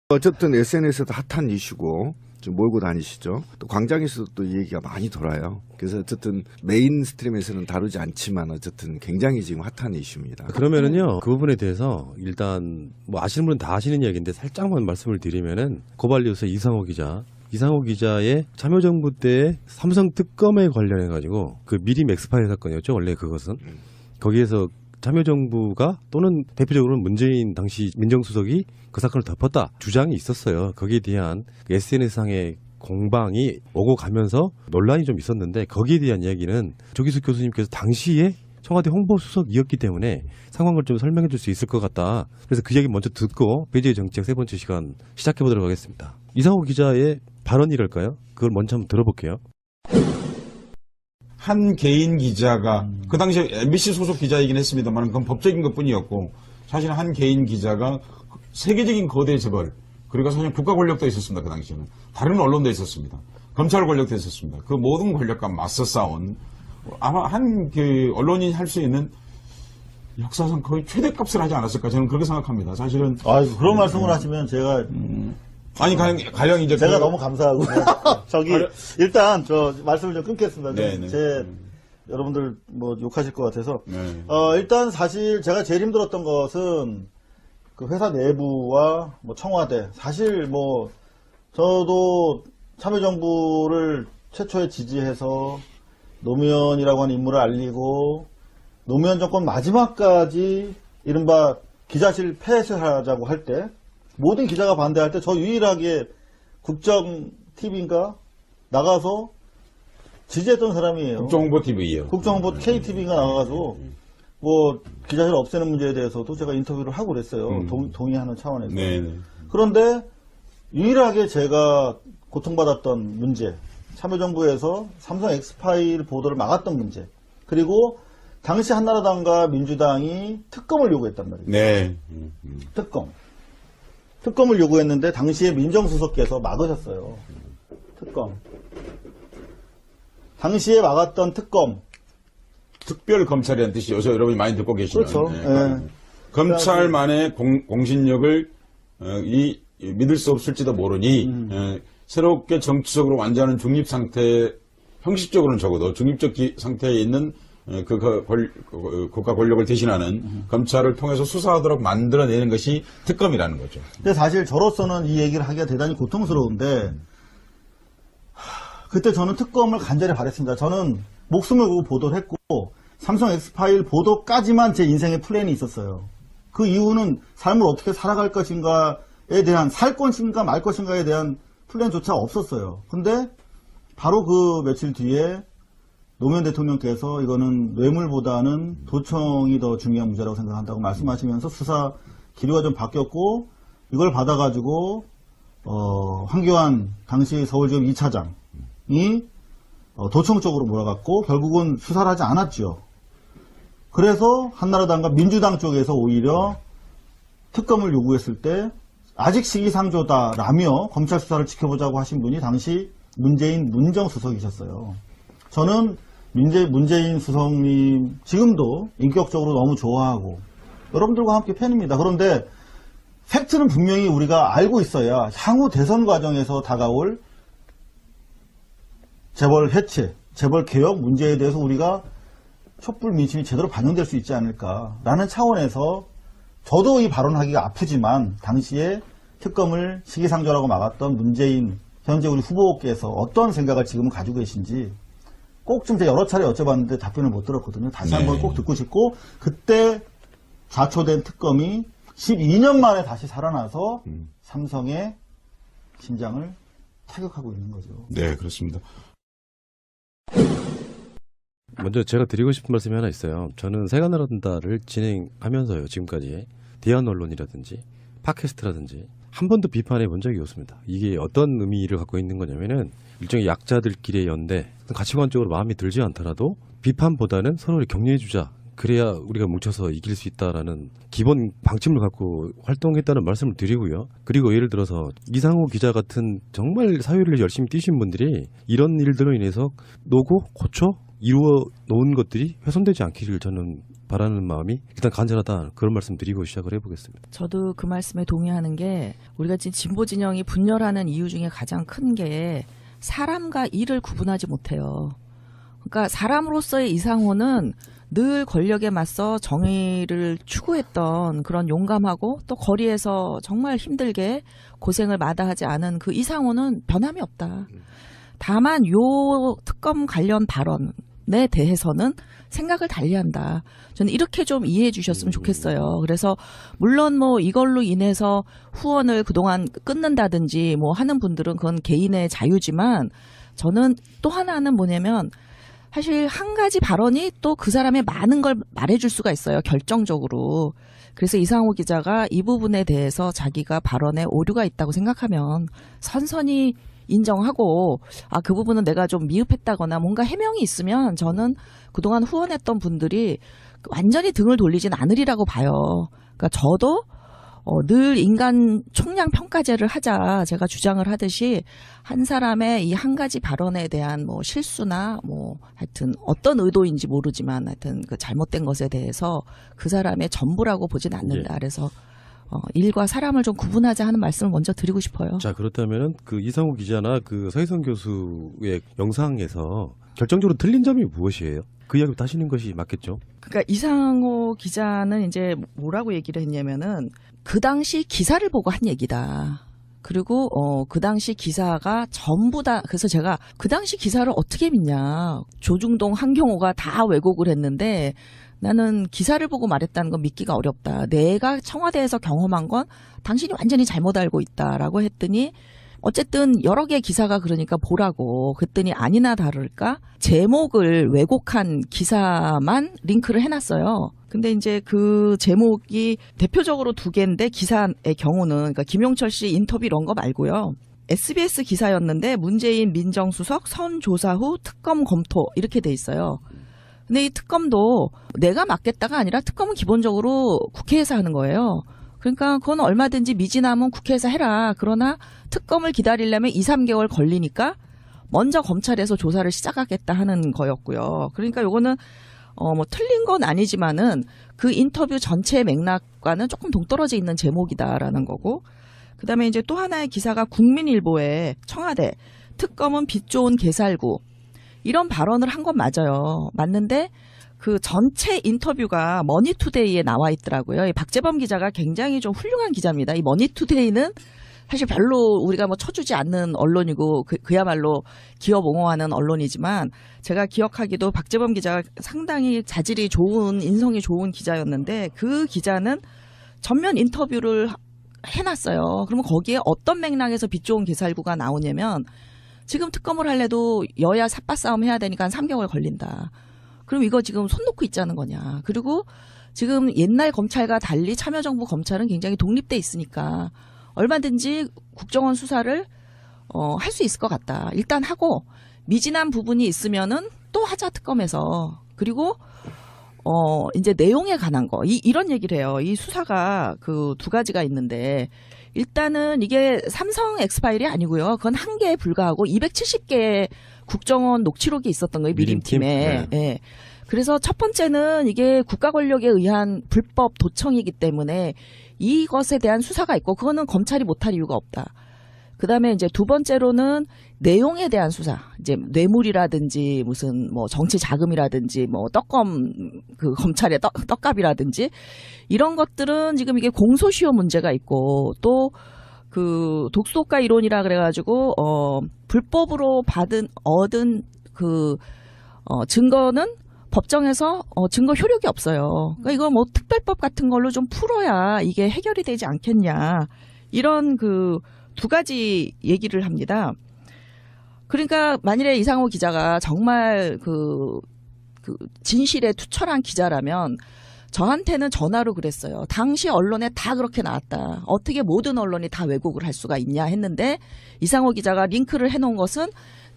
어쨌든 SNS에도 핫한 이슈고 좀 몰고 다니시죠. 또 광장에서도 또 이 얘기가 많이 돌아요. 그래서 어쨌든 메인 스트림에서는 다루지 않지만 어쨌든 굉장히 지금 핫한 이슈입니다. 그러면은요, 그 부분에 대해서 일단 뭐 아시는 분은 다 아시는 이야기인데 살짝만 말씀을 드리면은 고발뉴스 이상호 기자의 참여정부 때 삼성 특검에 관련해 가지고 그 미림 엑스파일 사건이었죠. 원래 그것은 거기에서 참여정부가 또는 대표적으로 문재인 당시 민정수석이 그 사건을 덮었다 주장이 있었어요. 거기에 대한 SNS상의 공방이 오고 가면서 논란이 좀 있었는데 거기에 대한 이야기는 조기숙 교수님께서 당시에 청와대 홍보수석이었기 때문에 상황을 좀 설명해 줄 수 있을 것 같다. 그래서 그 얘기 먼저 듣고 배제의 정책 세 번째 시간 시작해 보도록 하겠습니다. 이상호 기자의 발언이랄까요? 그걸 먼저 한번 들어볼게요. 한 개인 기자가 그 당시에 MBC 소속 기자이긴 했습니다만 그건 법적인 것뿐이었고 사실 한 개인 기자가 세계적인 거대 재벌 그리고 사실 국가 권력도 있었습니다. 그 당시에는 다른 언론도 있었습니다. 검찰 권력도 있었습니다. 그 모든 권력과 맞서 싸운 아마 한 그 언론인이 할 수 있는 역사상 거의 최대값을 하지 않았을까 저는 그렇게 생각합니다. 사실은 그런 말씀을 하시면 제가 아니 가령 이제 제가 너무 감사하고 일단 저 말씀을 좀 끊겠습니다. 네네. 여러분들 뭐 욕하실 것 같아서 네. 일단 사실 제가 제일 힘들었던 것은 그 회사 내부와 뭐 청와대 사실 뭐 저도 참여정부를 최초에 지지해서 노무현이라고 하는 인물을 알리고 노무현 정권 마지막까지 이른바 기자실 폐쇄하자고 할 때 모든 기자가 반대할 때 저 유일하게 국정 TV인가 나가서 지지했던 사람이에요. 국정홍보 TV요. 국정홍보 KTV가 나가가지고 뭐 기자실 없애는 문제에 대해서도 제가 인터뷰를 하고 그랬어요. 동의하는 차원에서. 네네. 그런데 유일하게 제가 고통받았던 문제, 참여정부에서 삼성 엑스파일 보도를 막았던 문제, 그리고 당시 한나라당과 민주당이 특검을 요구했단 말이에요. 네. 특검을 요구했는데 당시에 민정수석께서 막으셨어요. 특검. 당시에 막았던 특검. 특별 검찰이라는 뜻이 요새 여러분이 많이 듣고 계시는. 그렇죠. 네. 검찰만의 공신력을 믿을 수 없을지도 모르니 새롭게 정치적으로 완전한 중립 상태, 형식적으로는 적어도 중립적 상태에 있는 국가 권력을 대신하는 검찰을 통해서 수사하도록 만들어내는 것이 특검이라는 거죠. 근데 사실 저로서는 이 얘기를 하기가 대단히 고통스러운데 그때 저는 특검을 간절히 바랬습니다. 저는 목숨을 걸고 보도를 했고 삼성 엑스파일 보도까지만 제 인생의 플랜이 있었어요. 그 이후는 삶을 어떻게 살아갈 것인가에 대한 살 것인가 말 것인가에 대한 플랜조차 없었어요. 근데 바로 그 며칠 뒤에 노무현 대통령께서 이거는 뇌물보다는 도청이 더 중요한 문제라고 생각한다고 말씀하시면서 수사 기류가 좀 바뀌었고 이걸 받아가지고 황교안 당시 서울지검 2차장이 도청 쪽으로 몰아갔고 결국은 수사를 하지 않았죠. 그래서 한나라당과 민주당 쪽에서 오히려 특검을 요구했을 때 아직 시기상조다라며 검찰 수사를 지켜보자고 하신 분이 당시 문재인 문정수석이셨어요. 저는 문재인 수석님 지금도 인격적으로 너무 좋아하고 여러분들과 함께 팬입니다. 그런데 팩트는 분명히 우리가 알고 있어야 향후 대선 과정에서 다가올 재벌 해체, 재벌 개혁 문제에 대해서 우리가 촛불 민심이 제대로 반영될 수 있지 않을까라는 차원에서 저도 이 발언하기가 아프지만 당시에 특검을 시기상조라고 막았던 문재인 현재 우리 후보께서 어떤 생각을 지금 가지고 계신지 꼭 좀 제가 여러 차례 여쭤봤는데 답변을 못 들었거든요. 다시 한번 꼭 듣고 싶고 그때 자초된 특검이 12년 만에 다시 살아나서 삼성의 심장을 타격하고 있는 거죠. 네, 그렇습니다. 먼저 제가 드리고 싶은 말씀이 하나 있어요. 저는 세간나라든다를 진행하면서요. 지금까지 대한 언론이라든지 팟캐스트라든지 한 번도 비판해 본 적이 없습니다. 이게 어떤 의미를 갖고 있는 거냐면은 일종의 약자들끼리의 연대, 가치관적으로 마음이 들지 않더라도 비판보다는 서로를 격려해주자. 그래야 우리가 뭉쳐서 이길 수 있다라는 기본 방침을 갖고 활동했다는 말씀을 드리고요. 그리고 예를 들어서 이상호 기자 같은 정말 사회를 열심히 뛰신 분들이 이런 일들로 인해서 노고 고쳐 이루어 놓은 것들이 훼손되지 않기를 저는 바라는 마음이 일단 간절하다 그런 말씀 드리고 시작을 해보겠습니다. 저도 그 말씀에 동의하는 게 우리가 지금 진보 진영이 분열하는 이유 중에 가장 큰 게 사람과 일을 구분하지 못해요. 그러니까 사람으로서의 이상호는 늘 권력에 맞서 정의를 추구했던 그런 용감하고 또 거리에서 정말 힘들게 고생을 마다하지 않은 그 이상호는 변함이 없다. 다만 요 특검 관련 발언에 대해서는 생각을 달리한다. 저는 이렇게 좀 이해해 주셨으면 좋겠어요. 그래서 물론 뭐 이걸로 인해서 후원을 그동안 끊는다든지 뭐 하는 분들은 그건 개인의 자유지만 저는 또 하나는 뭐냐면 사실 한 가지 발언이 또 그 사람의 많은 걸 말해줄 수가 있어요. 결정적으로. 그래서 이상호 기자가 이 부분에 대해서 자기가 발언에 오류가 있다고 생각하면 선선히 인정하고 그 부분은 내가 좀 미흡했다거나 뭔가 해명이 있으면 저는 그동안 후원했던 분들이 완전히 등을 돌리진 않으리라고 봐요. 그러니까 저도 늘 인간 총량 평가제를 하자 제가 주장을 하듯이 한 사람의 이 한 가지 발언에 대한 뭐 실수나 뭐 하여튼 어떤 의도인지 모르지만 하여튼 그 잘못된 것에 대해서 그 사람의 전부라고 보진 않는다. 그래서 일과 사람을 좀 구분하자 하는 말씀을 먼저 드리고 싶어요. 자, 그렇다면은 그 이상호 기자나 그 서희선 교수의 영상에서 결정적으로 틀린 점이 무엇이에요? 그 이야기부터 하시는 것이 맞겠죠? 그러니까 이상호 기자는 이제 뭐라고 얘기를 했냐면은 그 당시 기사를 보고 한 얘기다. 그리고 그 당시 기사가 전부 다 그래서 제가 그 당시 기사를 어떻게 믿냐. 조중동 한경호가 다 왜곡을 했는데 나는 기사를 보고 말했다는 건 믿기가 어렵다. 내가 청와대에서 경험한 건 당신이 완전히 잘못 알고 있다라고 했더니 어쨌든 여러 개의 기사가 그러니까 보라고 그랬더니 아니나 다를까 제목을 왜곡한 기사만 링크를 해놨어요. 근데 이제 그 제목이 대표적으로 두 개인데 기사의 경우는 그러니까 김용철 씨 인터뷰 이런 거 말고요. SBS 기사였는데 문재인 민정수석 선 조사 후 특검 검토 이렇게 돼 있어요. 근데 이 특검도 내가 맡겠다가 아니라 특검은 기본적으로 국회에서 하는 거예요. 그러니까 그건 얼마든지 미진하면 국회에서 해라. 그러나 특검을 기다리려면 2, 3개월 걸리니까 먼저 검찰에서 조사를 시작하겠다 하는 거였고요. 그러니까 요거는 뭐 틀린 건 아니지만은 그 인터뷰 전체의 맥락과는 조금 동떨어져 있는 제목이다라는 거고. 그다음에 이제 또 하나의 기사가 국민일보에 청와대 특검은 빛 좋은 개살구 이런 발언을 한 건 맞아요. 맞는데 그 전체 인터뷰가 머니투데이에 나와 있더라고요. 이 박재범 기자가 굉장히 좀 훌륭한 기자입니다. 이 머니투데이는 사실 별로 우리가 뭐 쳐주지 않는 언론이고 그야말로 기업 옹호하는 언론이지만 제가 기억하기도 박재범 기자가 상당히 자질이 좋은 인성이 좋은 기자였는데 그 기자는 전면 인터뷰를 해놨어요. 그러면 거기에 어떤 맥락에서 빛 좋은 개살구가 나오냐면 지금 특검을 할래도 여야 삿바 싸움 해야 되니까 한 3개월 걸린다. 그럼 이거 지금 손 놓고 있자는 거냐. 그리고 지금 옛날 검찰과 달리 참여정부 검찰은 굉장히 독립돼 있으니까 얼마든지 국정원 수사를 할 수 있을 것 같다. 일단 하고 미진한 부분이 있으면은 또 하자 특검에서. 그리고 이제 내용에 관한 거 이런 얘기를 해요. 이 수사가 그 두 가지가 있는데 일단은 이게 삼성 엑스파일이 아니고요. 그건 한 개에 불과하고 270개의 국정원 녹취록이 있었던 거예요. 미림팀에. 네. 예. 그래서 첫 번째는 이게 국가 권력에 의한 불법 도청이기 때문에 이것에 대한 수사가 있고 그거는 검찰이 못할 이유가 없다. 그다음에 이제 두 번째로는 내용에 대한 수사. 이제 뇌물이라든지 무슨 뭐 정치 자금이라든지 뭐 떡검 그 검찰의 떡값이라든지 이런 것들은 지금 이게 공소시효 문제가 있고 또 그 독소효과 이론이라 그래가지고 불법으로 얻은 그 증거는 법정에서 증거 효력이 없어요. 그러니까 이거 뭐 특별법 같은 걸로 좀 풀어야 이게 해결이 되지 않겠냐. 이런 그 두 가지 얘기를 합니다. 그러니까 만일에 이상호 기자가 정말 그 진실에 투철한 기자라면 저한테는 전화로 그랬어요. 당시 언론에 다 그렇게 나왔다. 어떻게 모든 언론이 다 왜곡을 할 수가 있냐 했는데 이상호 기자가 링크를 해놓은 것은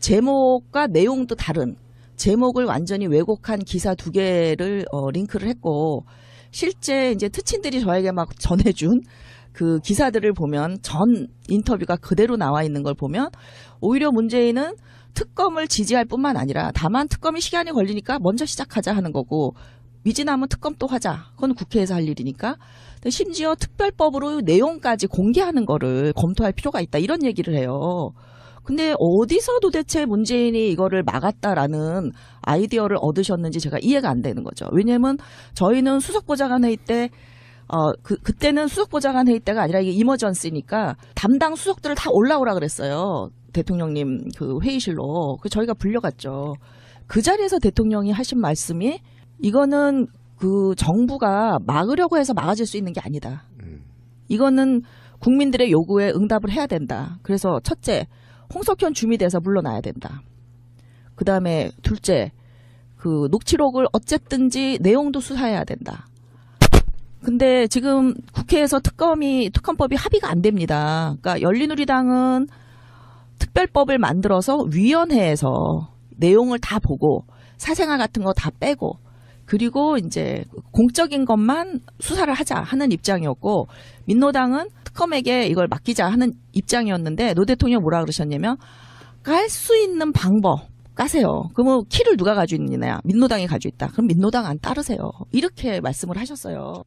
제목과 내용도 다른 제목을 완전히 왜곡한 기사 두 개를 링크를 했고 실제 이제 특친들이 저에게 막 전해준 그 기사들을 보면 전 인터뷰가 그대로 나와 있는 걸 보면 오히려 문재인은 특검을 지지할 뿐만 아니라 다만 특검이 시간이 걸리니까 먼저 시작하자 하는 거고 미진하면 특검 또 하자. 그건 국회에서 할 일이니까. 근데 심지어 특별법으로 내용까지 공개하는 거를 검토할 필요가 있다. 이런 얘기를 해요. 근데 어디서 도대체 문재인이 이거를 막았다라는 아이디어를 얻으셨는지 제가 이해가 안 되는 거죠. 왜냐하면 저희는 수석보좌관 회의 때 그때는 수석보좌관 회의 때가 아니라 이게 이머전시니까 담당 수석들을 다 올라오라 그랬어요. 대통령님 그 회의실로. 그 저희가 불려갔죠. 그 자리에서 대통령이 하신 말씀이 이거는 그 정부가 막으려고 해서 막아질 수 있는 게 아니다. 이거는 국민들의 요구에 응답을 해야 된다. 그래서 첫째, 홍석현 주미대사 물러나야 된다. 그 다음에 둘째, 그 녹취록을 어쨌든지 내용도 수사해야 된다. 근데 지금 국회에서 특검법이 합의가 안 됩니다. 그러니까 열린우리당은 특별법을 만들어서 위원회에서 내용을 다 보고 사생활 같은 거 다 빼고 그리고 이제 공적인 것만 수사를 하자 하는 입장이었고 민노당은 특검에게 이걸 맡기자 하는 입장이었는데 노 대통령 뭐라 그러셨냐면 깔 수 있는 방법 까세요. 그러면 키를 누가 가지고 있느냐. 민노당이 가지고 있다. 그럼 민노당 안 따르세요. 이렇게 말씀을 하셨어요.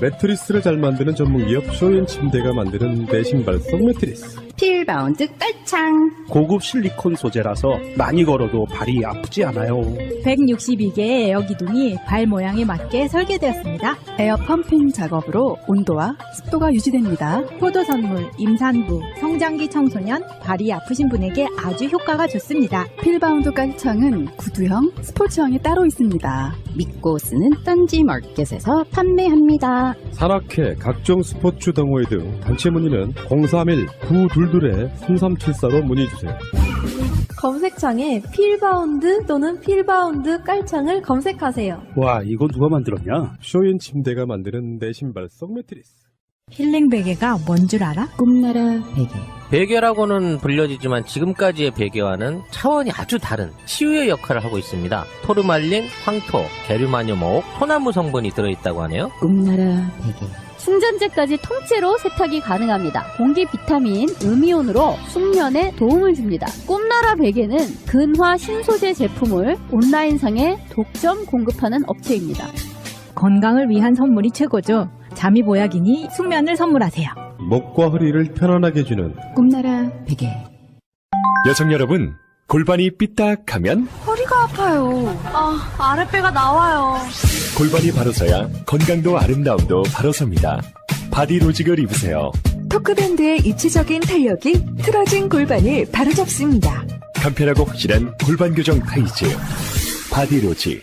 매트리스를 잘 만드는 전문기업 쇼인 침대가 만드는 내 신발성 매트리스. 필바운드 깔창. 고급 실리콘 소재라서 많이 걸어도 발이 아프지 않아요. 162개의 에어 기둥이 발 모양에 맞게 설계되었습니다. 에어 펌핑 작업으로 온도와 습도가 유지됩니다. 포도 선물, 임산부, 성장기 청소년, 발이 아프신 분에게 아주 효과가 좋습니다. 필바운드 깔창은 구두형, 스포츠형이 따로 있습니다. 믿고 쓰는 딴지마켓에서 판매합니다. 산악회, 각종 스포츠 동호회 등 단체 문의는 031-922-3374로 문의주세요. 검색창에 필바운드 또는 필바운드 깔창을 검색하세요. 와, 이거 누가 만들었냐? 쇼인 침대가 만드는 내 신발성 매트리스. 힐링 베개가 뭔 줄 알아? 꿈나라 베개. 베개라고는 불려지지만 지금까지의 베개와는 차원이 아주 다른 치유의 역할을 하고 있습니다. 토르말린, 황토, 게르마늄5옥, 소나무 성분이 들어있다고 하네요. 꿈나라 베개. 충전재까지 통째로 세탁이 가능합니다. 공기 비타민, 음이온으로 숙면에 도움을 줍니다. 꿈나라 베개는 근화 신소재 제품을 온라인상에 독점 공급하는 업체입니다. 건강을 위한 선물이 최고죠. 잠이 보약이니 숙면을 선물하세요. 목과 허리를 편안하게 해주는 꿈나라 베개. 여성 여러분, 골반이 삐딱하면 허리가 아파요. 아랫배가 나와요. 골반이 바로 서야 건강도 아름다움도 바로 섭니다. 바디로직을 입으세요. 토크밴드의 입체적인 탄력이 틀어진 골반을 바로잡습니다. 간편하고 확실한 골반 교정 타이즈. 바디로직.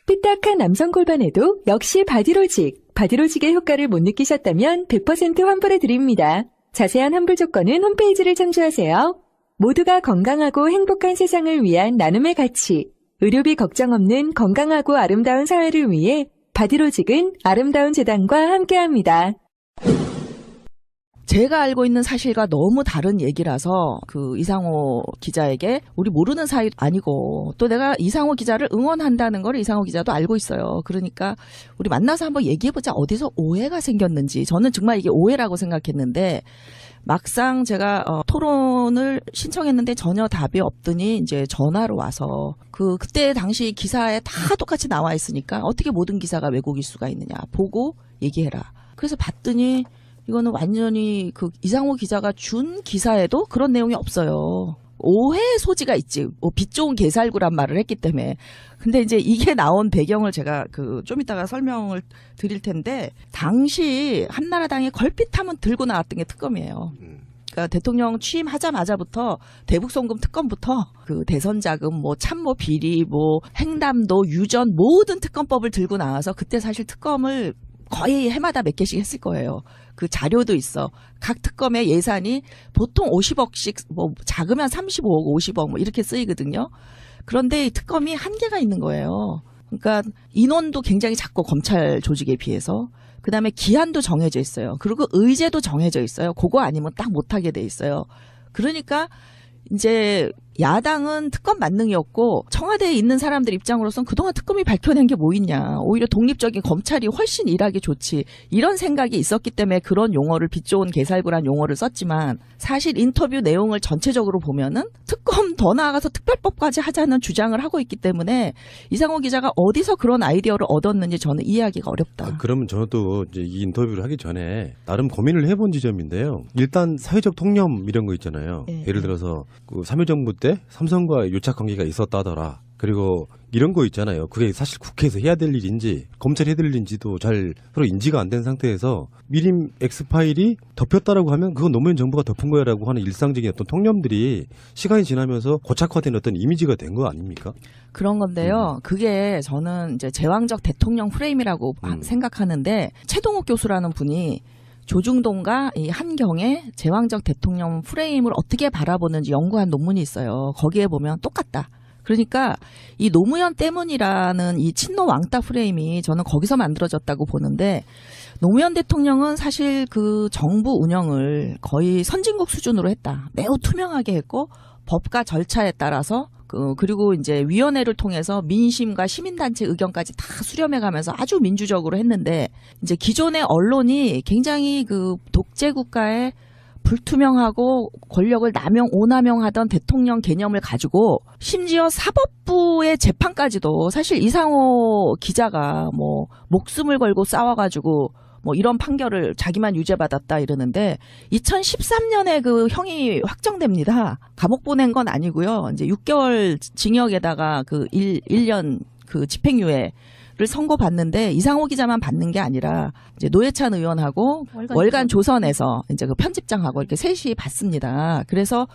삐딱한 남성 골반에도 역시 바디로직. 바디로직의 효과를 못 느끼셨다면 100% 환불해드립니다. 자세한 환불 조건은 홈페이지를 참조하세요. 모두가 건강하고 행복한 세상을 위한 나눔의 가치. 의료비 걱정 없는 건강하고 아름다운 사회를 위해 바디로직은 아름다운 재단과 함께합니다. 제가 알고 있는 사실과 너무 다른 얘기라서 그 이상호 기자에게 우리 모르는 사이 아니고 또 내가 이상호 기자를 응원한다는 걸 이상호 기자도 알고 있어요. 그러니까 우리 만나서 한번 얘기해보자. 어디서 오해가 생겼는지. 저는 정말 이게 오해라고 생각했는데 막상 제가 토론을 신청했는데 전혀 답이 없더니 이제 전화로 와서 그때 당시 기사에 다 똑같이 나와 있으니까 어떻게 모든 기사가 왜곡일 수가 있느냐. 보고 얘기해라. 그래서 봤더니 이거는 완전히 그 이상호 기자가 준 기사에도 그런 내용이 없어요. 오해의 소지가 있지. 빛 좋은 개살구란 말을 했기 때문에. 근데 이제 이게 나온 배경을 제가 좀 이따가 설명을 드릴 텐데, 당시 한나라당이 걸핏하면 들고 나왔던 게 특검이에요. 그러니까 대통령 취임하자마자부터 대북송금 특검부터 그 대선 자금, 참모 비리, 행담도, 유전 모든 특검법을 들고 나와서 그때 사실 특검을 거의 해마다 몇 개씩 했을 거예요. 그 자료도 있어. 각 특검의 예산이 보통 50억씩, 작으면 35억, 50억 이렇게 쓰이거든요. 그런데 이 특검이 한계가 있는 거예요. 그러니까 인원도 굉장히 작고 검찰 조직에 비해서. 그 다음에 기한도 정해져 있어요. 그리고 의제도 정해져 있어요. 그거 아니면 딱 못하게 돼 있어요. 그러니까 이제 야당은 특검 만능이었고 청와대에 있는 사람들 입장으로선 그동안 특검이 밝혀낸 게 뭐 있냐. 오히려 독립적인 검찰이 훨씬 일하기 좋지. 이런 생각이 있었기 때문에 그런 용어를 빛 좋은 개살구란 용어를 썼지만 사실 인터뷰 내용을 전체적으로 보면은 특검 더 나아가서 특별법까지 하자는 주장을 하고 있기 때문에 이상호 기자가 어디서 그런 아이디어를 얻었는지 저는 이해하기가 어렵다. 그러면 저도 이제 이 인터뷰를 하기 전에 나름 고민을 해본 지점인데요. 일단 사회적 통념 이런 거 있잖아요. 네. 예를 들어서 그 참여정부 때 삼성과 유착 관계가 있었다더라. 그리고 이런 거 있잖아요. 그게 사실 국회에서 해야 될 일인지 검찰이 해야 될 일인지도 잘 서로 인지가 안 된 상태에서 미림 X파일이 덮였다라고 하면 그건 노무현 정부가 덮은 거야라고 하는 일상적인 어떤 통념들이 시간이 지나면서 고착화된 어떤 이미지가 된 거 아닙니까? 그런 건데요. 그게 저는 이제 제왕적 대통령 프레임이라고 생각하는데 최동욱 교수라는 분이 조중동과 이 한경의 제왕적 대통령 프레임을 어떻게 바라보는지 연구한 논문이 있어요. 거기에 보면 똑같다. 그러니까 이 노무현 때문이라는 이 친노 왕따 프레임이 저는 거기서 만들어졌다고 보는데 노무현 대통령은 사실 그 정부 운영을 거의 선진국 수준으로 했다. 매우 투명하게 했고 법과 절차에 따라서 그리고 이제 위원회를 통해서 민심과 시민단체 의견까지 다 수렴해가면서 아주 민주적으로 했는데 이제 기존의 언론이 굉장히 그 독재 국가의 불투명하고 권력을 오남용하던 대통령 개념을 가지고 심지어 사법부의 재판까지도 사실 이상호 기자가 뭐 목숨을 걸고 싸워가지고 뭐 이런 판결을 자기만 유죄받았다 이러는데 2013년에 그 형이 확정됩니다. 감옥 보낸 건 아니고요. 이제 6개월 징역에다가 그 1년 그 집행유예를 선고받는데 이상호 기자만 받는 게 아니라 이제 노회찬 의원하고 월간 조선에서 이제 그 편집장하고 이렇게 셋이 받습니다. 그래서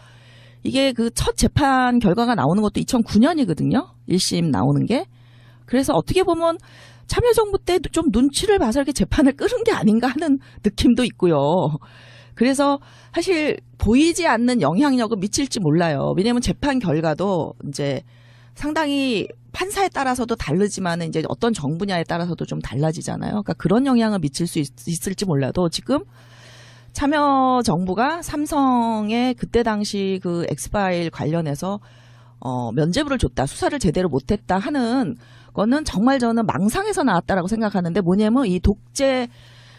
이게 그 첫 재판 결과가 나오는 것도 2009년이거든요. 1심 나오는 게. 그래서 어떻게 보면 참여정부 때 좀 눈치를 봐서 이렇게 재판을 끄는 게 아닌가 하는 느낌도 있고요. 그래서 사실 보이지 않는 영향력을 미칠지 몰라요. 왜냐하면 재판 결과도 이제 상당히 판사에 따라서도 다르지만 이제 어떤 정부냐에 따라서도 좀 달라지잖아요. 그러니까 그런 영향을 미칠 수 있을지 몰라도 지금 참여정부가 삼성의 그때 당시 그 엑스파일 관련해서 면죄부를 줬다, 수사를 제대로 못했다 하는 거는 정말 저는 망상에서 나왔다라고 생각하는데 뭐냐면 이 독재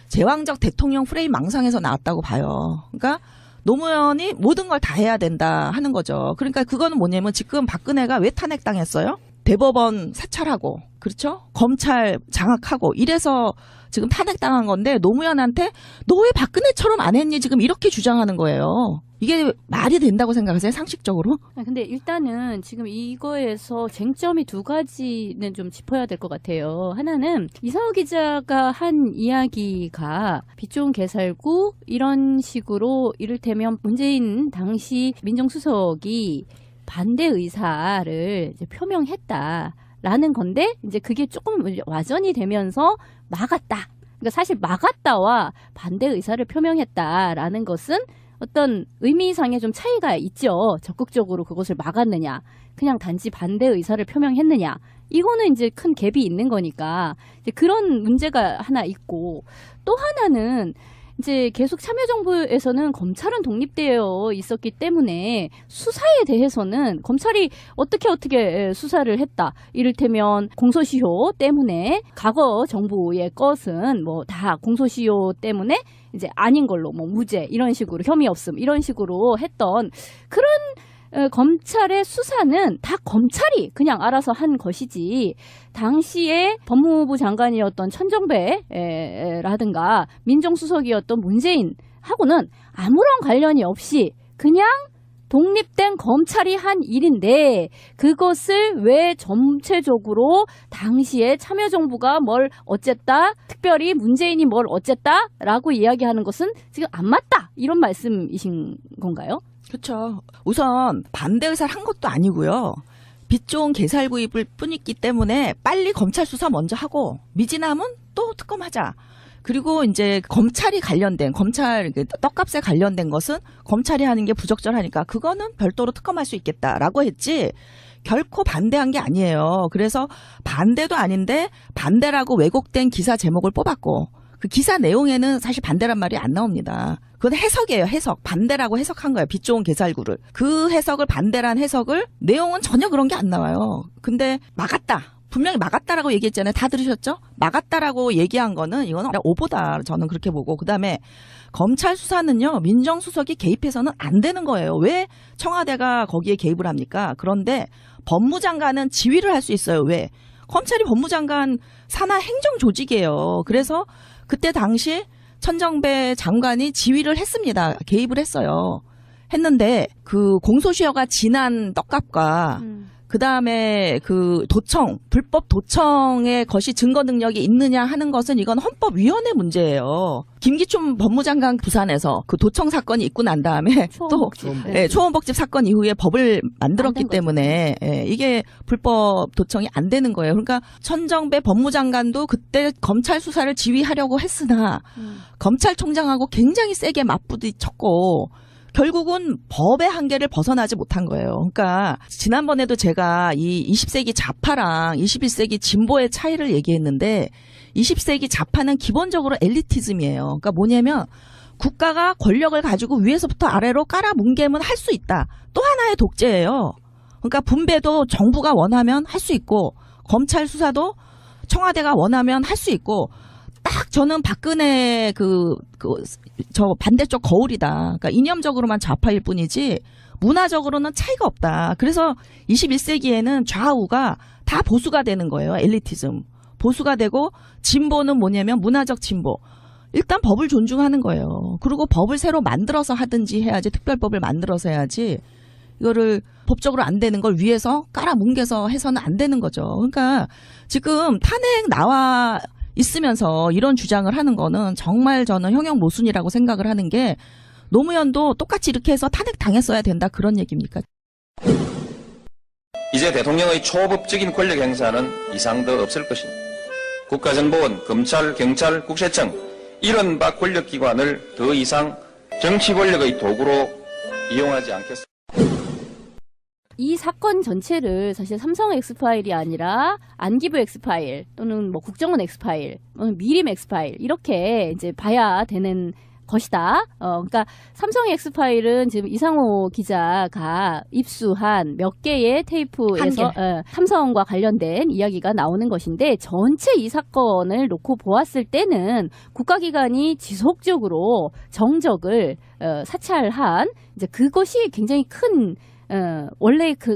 제왕적 대통령 프레임 망상에서 나왔다고 봐요. 그러니까 노무현이 모든 걸 다 해야 된다 하는 거죠. 그러니까 그거는 뭐냐면 지금 박근혜가 왜 탄핵당했어요? 대법원 사찰하고 그렇죠? 검찰 장악하고 이래서 지금 탄핵당한 건데 노무현한테 너 왜 박근혜처럼 안 했니? 지금 이렇게 주장하는 거예요. 이게 말이 된다고 생각하세요? 상식적으로? 근데 일단은 지금 이거에서 쟁점이 두 가지는 좀 짚어야 될 것 같아요. 하나는 이상호 기자가 한 이야기가 빛 좋은 개살구 이런 식으로 이를테면 문재인 당시 민정수석이 반대 의사를 이제 표명했다라는 건데 이제 그게 조금 와전이 되면서 막았다. 그러니까 사실 막았다와 반대 의사를 표명했다라는 것은 어떤 의미상의 좀 차이가 있죠. 적극적으로 그것을 막았느냐, 그냥 단지 반대 의사를 표명했느냐. 이거는 이제 큰 갭이 있는 거니까 이제 그런 문제가 하나 있고 또 하나는 이제 계속 참여정부에서는 검찰은 독립되어 있었기 때문에 수사에 대해서는 검찰이 어떻게 수사를 했다. 이를테면 공소시효 때문에 과거 정부의 것은 뭐 다 공소시효 때문에 이제 아닌 걸로 뭐 무죄 이런 식으로 혐의 없음 이런 식으로 했던 그런 검찰의 수사는 다 검찰이 그냥 알아서 한 것이지 당시에 법무부 장관이었던 천정배라든가 민정수석이었던 문재인하고는 아무런 관련이 없이 그냥 독립된 검찰이 한 일인데 그것을 왜 전체적으로 당시에 참여정부가 뭘 어쨌다, 특별히 문재인이 뭘 어쨌다라고 이야기하는 것은 지금 안 맞다 이런 말씀이신 건가요? 그렇죠. 우선 반대 의사를 한 것도 아니고요. 빛 좋은 개살구입을 뿐이기 때문에 빨리 검찰 수사 먼저 하고 미진하면 또 특검하자. 그리고 이제 검찰이 관련된 검찰 떡값에 관련된 것은 검찰이 하는 게 부적절하니까 그거는 별도로 특검할 수 있겠다라고 했지 결코 반대한 게 아니에요. 그래서 반대도 아닌데 반대라고 왜곡된 기사 제목을 뽑았고 그 기사 내용에는 사실 반대란 말이 안 나옵니다. 그건 해석이에요. 해석. 반대라고 해석한 거예요. 빛 좋은 게살구를. 그 해석을 반대란 해석을 내용은 전혀 그런 게 안 나와요. 근데 막았다. 분명히 막았다라고 얘기했잖아요. 다 들으셨죠? 막았다라고 얘기한 거는 이거는 오보다 저는 그렇게 보고 그다음에 검찰 수사는요. 민정수석이 개입해서는 안 되는 거예요. 왜 청와대가 거기에 개입을 합니까? 그런데 법무장관은 지휘를 할 수 있어요. 왜? 검찰이 법무장관 산하 행정 조직이에요. 그래서 그때 당시 천정배 장관이 지휘를 했습니다. 개입을 했어요. 했는데 그 공소시효가 지난 떡값과 그다음에 그 도청, 불법 도청의 것이 증거 능력이 있느냐 하는 것은 이건 헌법위원회 문제예요. 김기춘 법무장관 부산에서 그 도청 사건이 있고 난 다음에 초원복집 사건 이후에 법을 만들었기 때문에 이게 불법 도청이 안 되는 거예요. 그러니까 천정배 법무장관도 그때 검찰 수사를 지휘하려고 했으나 검찰총장하고 굉장히 세게 맞부딪혔고 결국은 법의 한계를 벗어나지 못한 거예요. 그러니까 지난번에도 제가 이 20세기 좌파랑 21세기 진보의 차이를 얘기했는데 20세기 좌파는 기본적으로 엘리티즘이에요. 그러니까 뭐냐면 국가가 권력을 가지고 위에서부터 아래로 깔아뭉개면 할 수 있다. 또 하나의 독재예요. 그러니까 분배도 정부가 원하면 할 수 있고 검찰 수사도 청와대가 원하면 할 수 있고 딱 저는 박근혜 저 반대쪽 거울이다. 그러니까 이념적으로만 좌파일 뿐이지 문화적으로는 차이가 없다. 그래서 21세기에는 좌우가 다 보수가 되는 거예요. 엘리티즘. 보수가 되고 진보는 뭐냐면 문화적 진보. 일단 법을 존중하는 거예요. 그리고 법을 새로 만들어서 하든지 해야지 특별법을 만들어서 해야지 이거를 법적으로 안 되는 걸 위에서 깔아뭉개서 해서는 안 되는 거죠. 그러니까 지금 탄핵 나와 있으면서 이런 주장을 하는 거는 정말 저는 형용 모순이라고 생각을 하는 게 노무현도 똑같이 이렇게 해서 탄핵 당했어야 된다 그런 얘기입니까? 이제 대통령의 초법적인 권력 행사는 이상 더 없을 것입니다. 국가정보원, 검찰, 경찰, 국세청 이런 바 권력기관을 더 이상 정치 권력의 도구로 이용하지 않겠습니다. 이 사건 전체를 사실 삼성 엑스파일이 아니라 안기부 엑스파일 또는 뭐 국정원 엑스파일, 미림 엑스파일 이렇게 이제 봐야 되는 것이다. 그러니까 삼성 엑스파일은 지금 이상호 기자가 입수한 몇 개의 테이프에서 삼성과 관련된 이야기가 나오는 것인데 전체 이 사건을 놓고 보았을 때는 국가기관이 지속적으로 정적을 사찰한 이제 그것이 굉장히 큰 원래 큰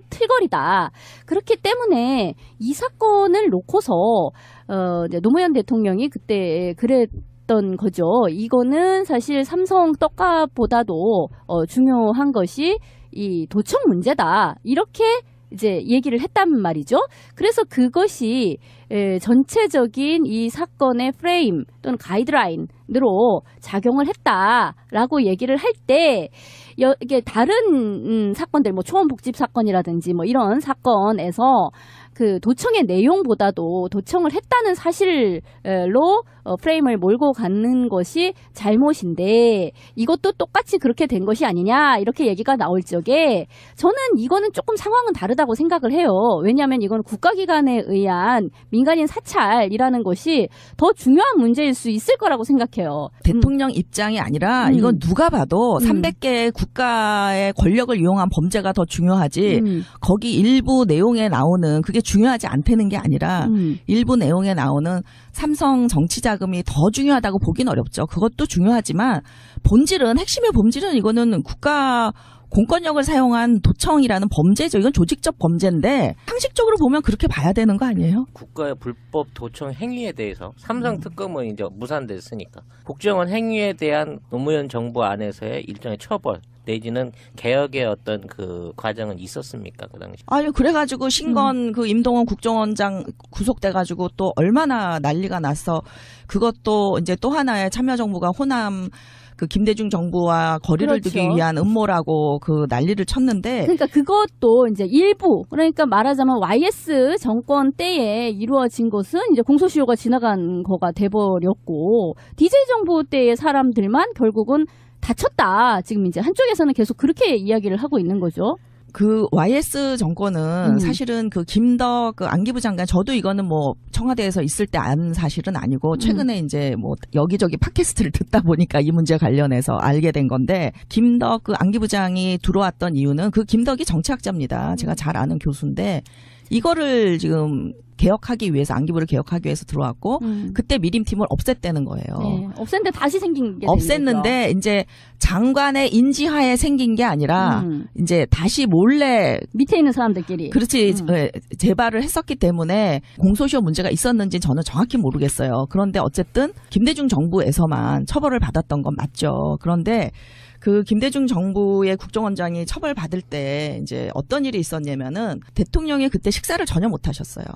틀거리다. 그렇기 때문에 이 사건을 놓고서 이제 노무현 대통령이 그때 그랬던 거죠. 이거는 사실 삼성 떡값보다도 중요한 것이 이 도청 문제다. 이렇게 이제 얘기를 했단 말이죠. 그래서 그것이 전체적인 이 사건의 프레임 또는 가이드라인으로 작용을 했다라고 얘기를 할 때 이게 다른 사건들 뭐 초원복집 사건이라든지 뭐 이런 사건에서 그 도청의 내용보다도 도청을 했다는 사실로 프레임을 몰고 가는 것이 잘못인데 이것도 똑같이 그렇게 된 것이 아니냐 이렇게 얘기가 나올 적에 저는 이거는 조금 상황은 다르다고 생각을 해요. 왜냐하면 이건 국가기관에 의한 민간인 사찰이라는 것이 더 중요한 문제일 수 있을 거라고 생각해요. 대통령 입장이 아니라 이건 누가 봐도 300개의 국가의 권력을 이용한 범죄가 더 중요하지 거기 일부 내용에 나오는 그게 중요하지 않다는 게 아니라 일부 내용에 나오는 삼성 정치자금이 더 중요하다고 보긴 어렵죠. 그것도 중요하지만 본질은 핵심의 본질은 이거는 국가 공권력을 사용한 도청이라는 범죄죠. 이건 조직적 범죄인데 상식적으로 보면 그렇게 봐야 되는 거 아니에요? 국가의 불법 도청 행위에 대해서 삼성 특검은 이제 무산됐으니까 국정원 행위에 대한 노무현 정부 안에서의 일종의 처벌 내지는 개혁의 어떤 그 과정은 있었습니까 그 당시? 아니 그래가지고 신건 그 임동원 국정원장 구속돼가지고 또 얼마나 난리가 났어. 그것도 이제 또 하나의 참여정부가 호남 그 김대중 정부와 거리를 두기 위한 음모라고 그 난리를 쳤는데 그러니까 그것도 이제 일부 그러니까 말하자면 YS 정권 때에 이루어진 것은 이제 공소시효가 지나간 거가 돼버렸고 DJ 정부 때의 사람들만 결국은 다쳤다. 지금 이제 한쪽에서는 계속 그렇게 이야기를 하고 있는 거죠. 그 YS 정권은 사실은 그 김덕 그 안기부 장관, 저도 이거는 뭐 청와대에서 있을 때 안 사실은 아니고 최근에 이제 뭐 여기저기 팟캐스트를 듣다 보니까 이 문제 관련해서 알게 된 건데, 김덕 그 안기부장이 들어왔던 이유는 그 김덕이 정치학자입니다. 제가 잘 아는 교수인데 이거를 지금 개혁하기 위해서, 안기부를 개혁하기 위해서 들어왔고 그때 미림팀을 없앴다는 거예요. 네, 없앴는데 다시 생긴 게 없앴는데 이제 장관의 인지하에 생긴 게 아니라 이제 다시 몰래 밑에 있는 사람들끼리 그렇지 재발을 했었기 때문에 공소시효 문제가 있었는지 저는 정확히 모르겠어요. 그런데 어쨌든 김대중 정부에서만 처벌을 받았던 건 맞죠. 그런데 그 김대중 정부의 국정원장이 처벌받을 때 이제 어떤 일이 있었냐면은 대통령이 그때 식사를 전혀 못 하셨어요.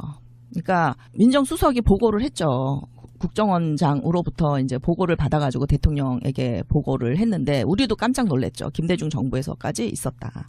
그러니까 민정수석이 보고를 했죠. 국정원장으로부터 이제 보고를 받아가지고 대통령에게 보고를 했는데 우리도 깜짝 놀랐죠. 김대중 정부에서까지 있었다.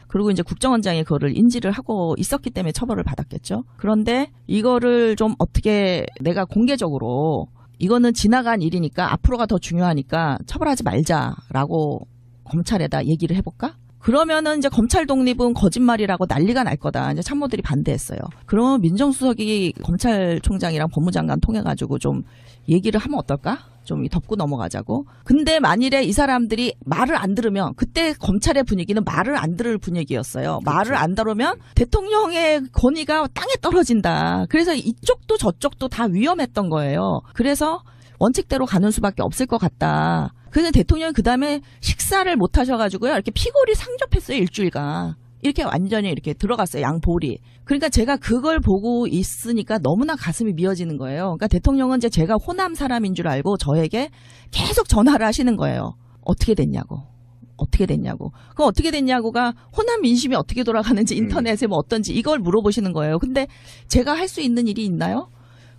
그리고 이제 국정원장이 그거를 인지를 하고 있었기 때문에 처벌을 받았겠죠. 그런데 이거를 좀 어떻게 내가 공개적으로 이거는 지나간 일이니까 앞으로가 더 중요하니까 처벌하지 말자라고 검찰에다 얘기를 해볼까? 그러면은 이제 검찰 독립은 거짓말이라고 난리가 날 거다. 이제 참모들이 반대했어요. 그러면 민정수석이 검찰총장이랑 법무장관 통해가지고 좀 얘기를 하면 어떨까? 좀 덮고 넘어가자고. 근데 만일에 이 사람들이 말을 안 들으면, 그때 검찰의 분위기는 말을 안 들을 분위기였어요. 그렇죠. 말을 안 들으면 대통령의 권위가 땅에 떨어진다. 그래서 이쪽도 저쪽도 다 위험했던 거예요. 그래서 원칙대로 가는 수밖에 없을 것 같다. 그래서 대통령이 그 다음에 식사를 못 하셔가지고요. 이렇게 피골이 상접했어요. 일주일간. 이렇게 완전히 이렇게 들어갔어요. 양볼이. 그러니까 제가 그걸 보고 있으니까 너무나 가슴이 미어지는 거예요. 그러니까 대통령은 이제 제가 호남 사람인 줄 알고 저에게 계속 전화를 하시는 거예요. 어떻게 됐냐고. 어떻게 됐냐고. 그럼 어떻게 됐냐고가 호남 민심이 어떻게 돌아가는지, 인터넷에 뭐 어떤지 이걸 물어보시는 거예요. 근데 제가 할 수 있는 일이 있나요?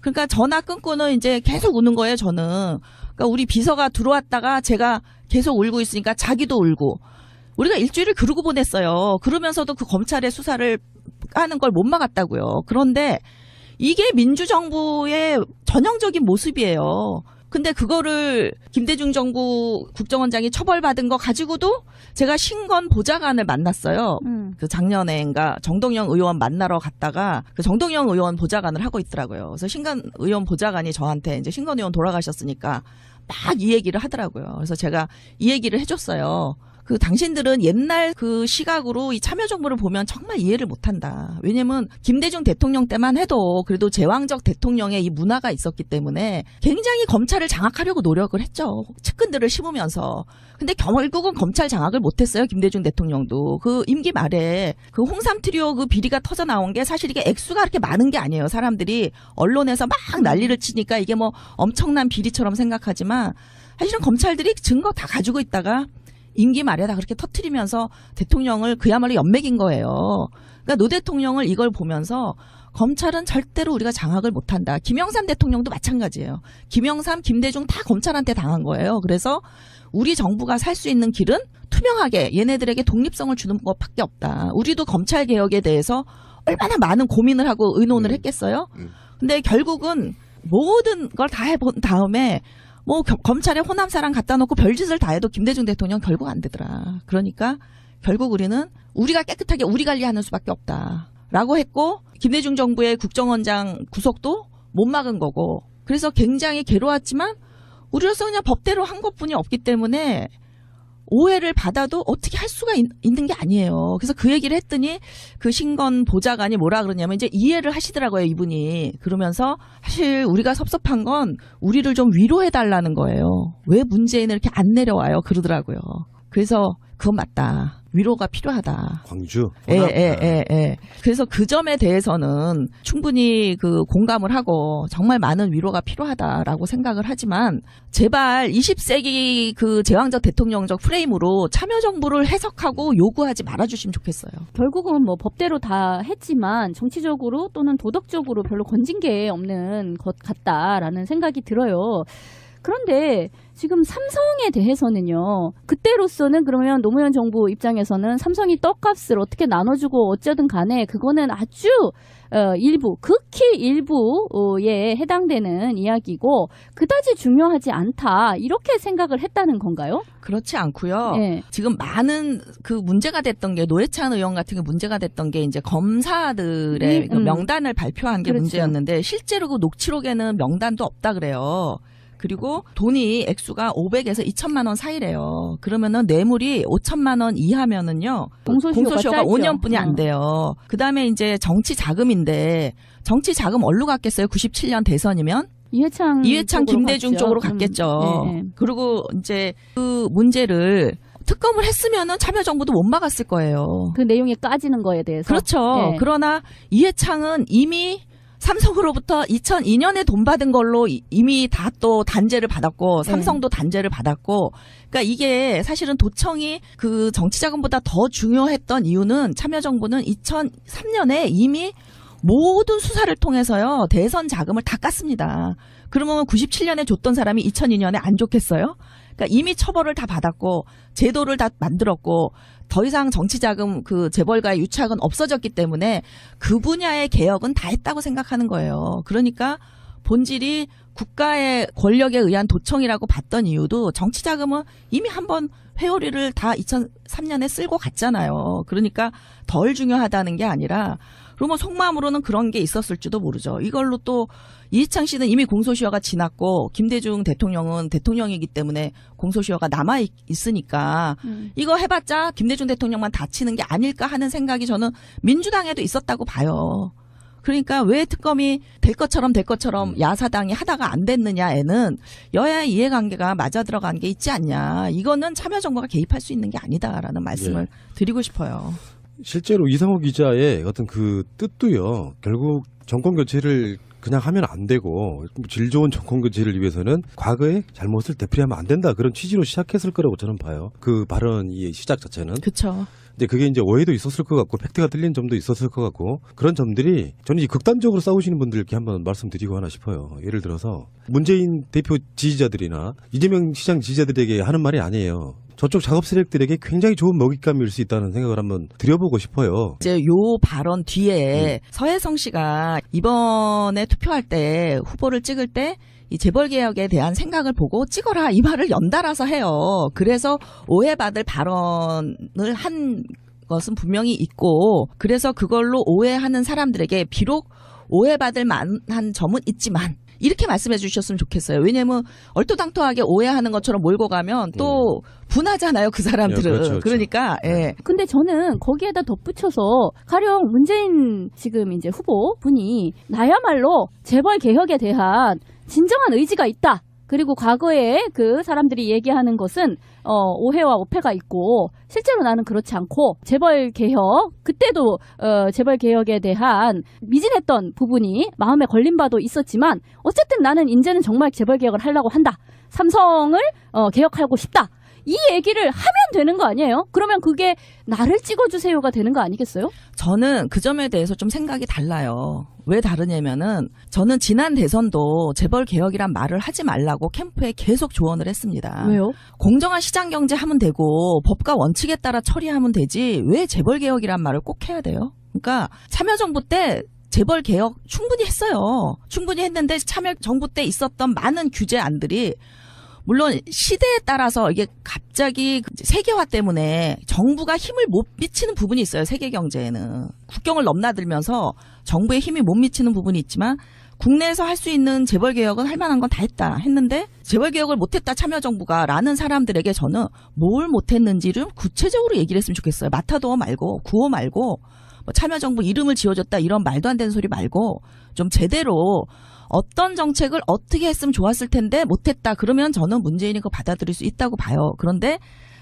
그러니까 전화 끊고는 이제 계속 우는 거예요, 저는. 그러니까 우리 비서가 들어왔다가 제가 계속 울고 있으니까 자기도 울고. 우리가 일주일을 그러고 보냈어요. 그러면서도 그 검찰의 수사를 하는 걸 못 막았다고요. 그런데 이게 민주정부의 전형적인 모습이에요. 근데 그거를 김대중 정부 국정원장이 처벌받은 거 가지고도 제가 신건 보좌관을 만났어요. 그 작년에인가 정동영 의원 만나러 갔다가 그 정동영 의원 보좌관을 하고 있더라고요. 그래서 신건 의원 보좌관이 저한테 이제 신건 의원 돌아가셨으니까 막 이 얘기를 하더라고요. 그래서 제가 이 얘기를 해줬어요. 그 당신들은 옛날 그 시각으로 이 참여정부를 보면 정말 이해를 못한다. 왜냐면 김대중 대통령 때만 해도 그래도 제왕적 대통령의 이 문화가 있었기 때문에 굉장히 검찰을 장악하려고 노력을 했죠. 측근들을 씹으면서. 근데 결국은 검찰 장악을 못했어요. 김대중 대통령도. 그 임기 말에 그 홍삼 트리오 그 비리가 터져 나온 게 사실 이게 액수가 그렇게 많은 게 아니에요. 사람들이 언론에서 막 난리를 치니까 이게 뭐 엄청난 비리처럼 생각하지만 사실은 검찰들이 증거 다 가지고 있다가 임기 말에 다 그렇게 터트리면서 대통령을 그야말로 연맥인 거예요. 그러니까 노 대통령을 이걸 보면서 검찰은 절대로 우리가 장악을 못한다. 김영삼 대통령도 마찬가지예요. 김영삼, 김대중 다 검찰한테 당한 거예요. 그래서 우리 정부가 살 수 있는 길은 투명하게 얘네들에게 독립성을 주는 것밖에 없다. 우리도 검찰 개혁에 대해서 얼마나 많은 고민을 하고 의논을 했겠어요. 근데 결국은 모든 걸 다 해본 다음에 뭐 검찰에 호남 사람 갖다 놓고 별짓을 다 해도 김대중 대통령 결국 안 되더라. 그러니까 결국 우리는 우리가 깨끗하게 우리 관리하는 수밖에 없다라고 했고, 김대중 정부의 국정원장 구속도 못 막은 거고, 그래서 굉장히 괴로웠지만 우리로서 그냥 법대로 한 것뿐이 없기 때문에 오해를 받아도 어떻게 할 수가 있는 게 아니에요. 그래서 그 얘기를 했더니 그 신건 보좌관이 뭐라 그러냐면 이제 이해를 하시더라고요, 이분이. 그러면서 사실 우리가 섭섭한 건 우리를 좀 위로해달라는 거예요. 왜 문재인을 이렇게 안 내려와요? 그러더라고요. 그래서 그건 맞다. 위로가 필요하다. 광주. 예. 그래서 그 점에 대해서는 충분히 그 공감을 하고 정말 많은 위로가 필요하다라고 생각을 하지만 제발 20세기 그 제왕적 대통령적 프레임으로 참여정부를 해석하고 요구하지 말아주시면 좋겠어요. 결국은 뭐 법대로 다 했지만 정치적으로 또는 도덕적으로 별로 건진 게 없는 것 같다라는 생각이 들어요. 그런데 지금 삼성에 대해서는요. 그때로서는 그러면 노무현 정부 입장에서는 삼성이 떡값을 어떻게 나눠주고 어쩌든 간에 그거는 아주 일부, 극히 일부에 해당되는 이야기고 그다지 중요하지 않다. 이렇게 생각을 했다는 건가요? 그렇지 않고요. 네. 지금 많은 그 문제가 됐던 게 노회찬 의원 같은 게 문제가 됐던 게 이제 검사들의 그 명단을 발표한 게 그렇죠. 문제였는데 실제로 그 녹취록에는 명단도 없다 그래요. 그리고 돈이 액수가 500에서 2천만 원 사이래요. 그러면은 뇌물이 5천만 원 이하면은요. 공소시효가 5년뿐이 안 돼요. 그다음에 이제 정치 자금인데 정치 자금 어디로 갔겠어요? 97년 대선이면? 이해창 김대중 갔죠. 쪽으로 갔겠죠. 네. 그리고 이제 그 문제를 특검을 했으면은 참여정부도 못 막았을 거예요. 그 내용이 까지는 거에 대해서. 그렇죠. 네. 그러나 이해창은 이미 삼성으로부터 2002년에 돈 받은 걸로 이미 다 또 단죄를 받았고 삼성도 단죄를 받았고 그러니까 이게 사실은 도청이 그 정치자금보다 더 중요했던 이유는 참여정부는 2003년에 이미 모든 수사를 통해서요 대선 자금을 다 깠습니다. 그러면 97년에 줬던 사람이 2002년에 안 좋겠어요? 그러니까 이미 처벌을 다 받았고 제도를 다 만들었고 더 이상 정치자금 그 재벌가의 유착은 없어졌기 때문에 그 분야의 개혁은 다 했다고 생각하는 거예요. 그러니까 본질이 국가의 권력에 의한 도청이라고 봤던 이유도 정치자금은 이미 한번 회오리를 다 2003년에 쓸고 갔잖아요. 그러니까 덜 중요하다는 게 아니라 그러면 속마음으로는 그런 게 있었을지도 모르죠. 이걸로 또 이해창 씨는 이미 공소시효가 지났고 김대중 대통령은 대통령이기 때문에 공소시효가 남아 있으니까 이거 해봤자 김대중 대통령만 다치는 게 아닐까 하는 생각이 저는 민주당에도 있었다고 봐요. 그러니까 왜 특검이 될 것처럼 야사당이 하다가 안 됐느냐에는 여야의 이해관계가 맞아 들어간 게 있지 않냐. 이거는 참여정부가 개입할 수 있는 게 아니다라는 말씀을 드리고 싶어요. 실제로 이상호 기자의 어떤 그 뜻도요. 결국 정권 교체를 그냥 하면 안 되고 질 좋은 정권 교체를 위해서는 과거의 잘못을 되풀이하면 안 된다. 그런 취지로 시작했을 거라고 저는 봐요. 그 발언의 시작 자체는. 그렇죠. 근데 그게 이제 오해도 있었을 것 같고 팩트가 틀린 점도 있었을 것 같고 그런 점들이 저는 이제 극단적으로 싸우시는 분들께 한번 말씀드리고 하나 싶어요. 예를 들어서 문재인 대표 지지자들이나 이재명 시장 지지자들에게 하는 말이 아니에요. 저쪽 작업 세력들에게 굉장히 좋은 먹잇감일 수 있다는 생각을 한번 드려보고 싶어요. 이제 요 발언 뒤에 서혜성 씨가 이번에 투표할 때 후보를 찍을 때 이 재벌개혁에 대한 생각을 보고 찍어라 이 말을 연달아서 해요. 그래서 오해받을 발언을 한 것은 분명히 있고 그래서 그걸로 오해하는 사람들에게 비록 오해받을 만한 점은 있지만 이렇게 말씀해 주셨으면 좋겠어요. 왜냐하면 얼토당토하게 오해하는 것처럼 몰고 가면 또 분하잖아요. 그 사람들은. 그렇죠. 그러니까 예. 근데 저는 거기에다 덧붙여서 가령 문재인 지금 이제 후보 분이 나야말로 재벌 개혁에 대한 진정한 의지가 있다. 그리고 과거에 그 사람들이 얘기하는 것은 오해와 오패가 있고 실제로 나는 그렇지 않고 재벌 개혁 그때도 재벌 개혁에 대한 미진했던 부분이 마음에 걸린 바도 있었지만 어쨌든 나는 이제는 정말 재벌 개혁을 하려고 한다. 삼성을 개혁하고 싶다. 이 얘기를 하면 되는 거 아니에요? 그러면 그게 나를 찍어주세요가 되는 거 아니겠어요? 저는 그 점에 대해서 좀 생각이 달라요. 왜 다르냐면은 저는 지난 대선도 재벌 개혁이란 말을 하지 말라고 캠프에 계속 조언을 했습니다. 왜요? 공정한 시장 경제 하면 되고 법과 원칙에 따라 처리하면 되지 왜 재벌 개혁이란 말을 꼭 해야 돼요? 그러니까 참여정부 때 재벌 개혁 충분히 했어요. 충분히 했는데 참여정부 때 있었던 많은 규제안들이 물론 시대에 따라서 이게 갑자기 세계화 때문에 정부가 힘을 못 미치는 부분이 있어요. 세계 경제에는. 국경을 넘나들면서 정부의 힘이 못 미치는 부분이 있지만 국내에서 할 수 있는 재벌 개혁은 할 만한 건 다 했는데 재벌 개혁을 못했다 참여정부가 라는 사람들에게 저는 뭘 못했는지를 구체적으로 얘기를 했으면 좋겠어요. 마타도어 말고 구호 말고 뭐 참여정부 이름을 지어줬다 이런 말도 안 되는 소리 말고 좀 제대로 어떤 정책을 어떻게 했으면 좋았을 텐데 못했다. 그러면 저는 문재인이 그거 받아들일 수 있다고 봐요. 그런데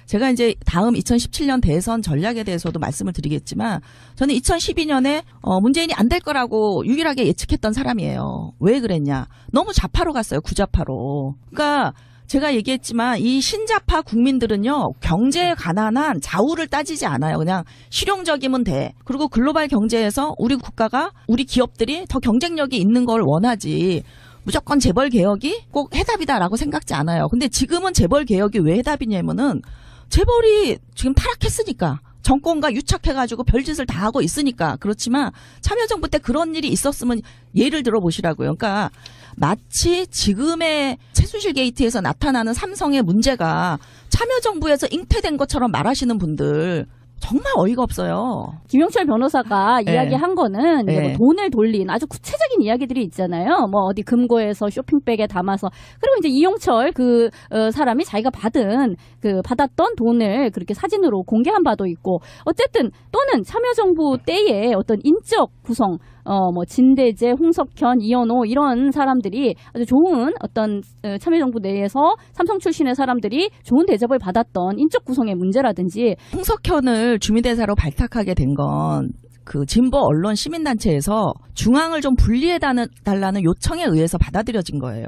제가 이제 다음 2017년 대선 전략에 대해서도 말씀을 드리겠지만 저는 2012년에 문재인이 안 될 거라고 유일하게 예측했던 사람이에요. 왜 그랬냐. 너무 좌파로 갔어요. 구좌파로. 그러니까 제가 얘기했지만 이 신자파 국민들은요. 경제에 관한 좌우를 따지지 않아요. 그냥 실용적이면 돼. 그리고 글로벌 경제에서 우리 국가가 우리 기업들이 더 경쟁력이 있는 걸 원하지. 무조건 재벌 개혁이 꼭 해답이다라고 생각지 않아요. 근데 지금은 재벌 개혁이 왜 해답이냐면은 재벌이 지금 타락했으니까. 정권과 유착해가지고 별짓을 다 하고 있으니까. 그렇지만 참여정부 때 그런 일이 있었으면 예를 들어보시라고요. 그러니까 마치 지금의 최순실 게이트에서 나타나는 삼성의 문제가 참여정부에서 잉태된 것처럼 말하시는 분들 정말 어이가 없어요. 김영철 변호사가 네. 이야기한 거는 이제 네. 뭐 돈을 돌린 아주 구체적인 이야기들이 있잖아요. 뭐 어디 금고에서 쇼핑백에 담아서 그리고 이제 이용철 그 사람이 자기가 받았던 돈을 그렇게 사진으로 공개한 바도 있고 어쨌든 또는 참여정부 때의 어떤 인적 구성 뭐 진대재, 홍석현, 이현호 이런 사람들이 아주 좋은 어떤 참여정부 내에서 삼성 출신의 사람들이 좋은 대접을 받았던 인적 구성의 문제라든지 홍석현을 주미대사로 발탁하게 된 건 그 진보 언론 시민단체에서 중앙을 좀 분리해달라는 요청에 의해서 받아들여진 거예요.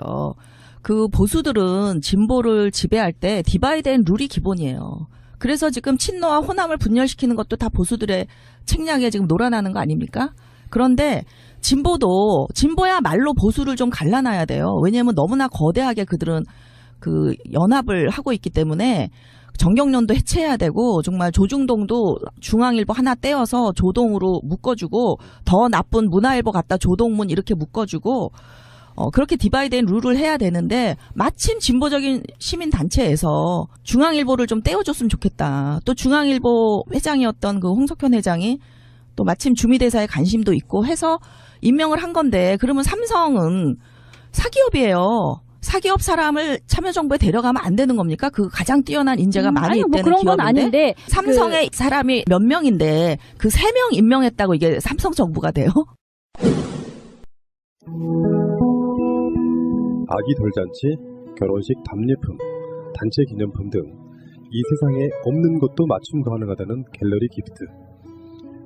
그 보수들은 진보를 지배할 때 디바이드 앤 룰이 기본이에요. 그래서 지금 친노와 호남을 분열시키는 것도 다 보수들의 책략에 지금 놀아나는 거 아닙니까? 그런데 진보야말로 보수를 좀 갈라놔야 돼요. 왜냐하면 너무나 거대하게 그들은 그 연합을 하고 있기 때문에 정경련도 해체해야 되고 정말 조중동도 중앙일보 하나 떼어서 조동으로 묶어주고 더 나쁜 문화일보 갖다 조동문 이렇게 묶어주고 그렇게 디바이드 앤 룰을 해야 되는데 마침 진보적인 시민단체에서 중앙일보를 좀 떼어줬으면 좋겠다. 또 중앙일보 회장이었던 그 홍석현 회장이 또 마침 주미대사에 관심도 있고 해서 임명을 한 건데 그러면 삼성은 사기업이에요. 사기업 사람을 참여정부에 데려가면 안 되는 겁니까? 그 가장 뛰어난 인재가 많이 아니, 뭐 있다는 그런 건 기업인데 아닌데 삼성의 사람이 몇 명인데 그 3명 임명했다고 이게 삼성 정부가 돼요? 아기 돌잔치, 결혼식 답례품, 단체 기념품 등 이 세상에 없는 것도 맞춤 가능하다는 갤러리 기프트.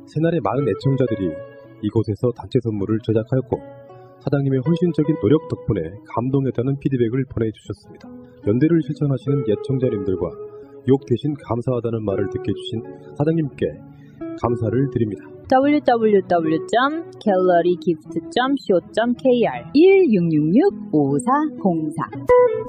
새날의 많은 애청자들이 이곳에서 단체 선물을 제작하였고 사장님의 헌신적인 노력 덕분에 감동했다는 피드백을 보내주셨습니다. 연대를 실천하시는 애청자님들과 욕 대신 감사하다는 말을 듣게 해주신 사장님께 감사를 드립니다. www.gallerygift.co.kr 1666-5404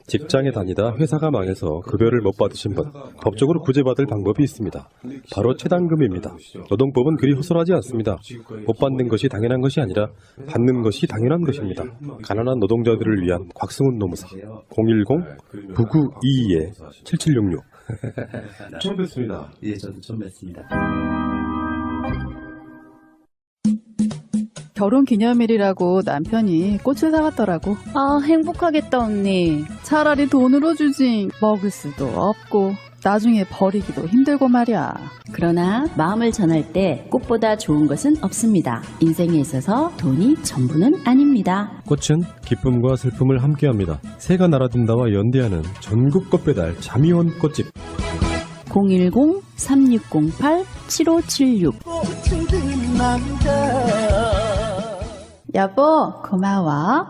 직장에 다니다 회사가 망해서 급여를 못 받으신 분, 법적으로 구제받을 방법이 있습니다. 바로 최단금입니다. 노동법은 그리 허술하지 않습니다. 못 받는 것이 당연한 것이 아니라 받는 것이 당연한 것입니다. 가난한 노동자들을 위한 곽승훈 노무사 010-9922-7766 처음 뵙습니다. 예, 저도 처음 뵙습니다. 결혼 기념일이라고 남편이 꽃을 사왔더라고. 아, 행복하겠다 언니. 차라리 돈으로 주지. 먹을 수도 없고 나중에 버리기도 힘들고 말이야. 그러나 마음을 전할 때 꽃보다 좋은 것은 없습니다. 인생에 있어서 돈이 전부는 아닙니다. 꽃은 기쁨과 슬픔을 함께합니다. 새가 날아든다와 연대하는 전국 꽃배달 자미원 꽃집 010-3608-7576 여보 고마워.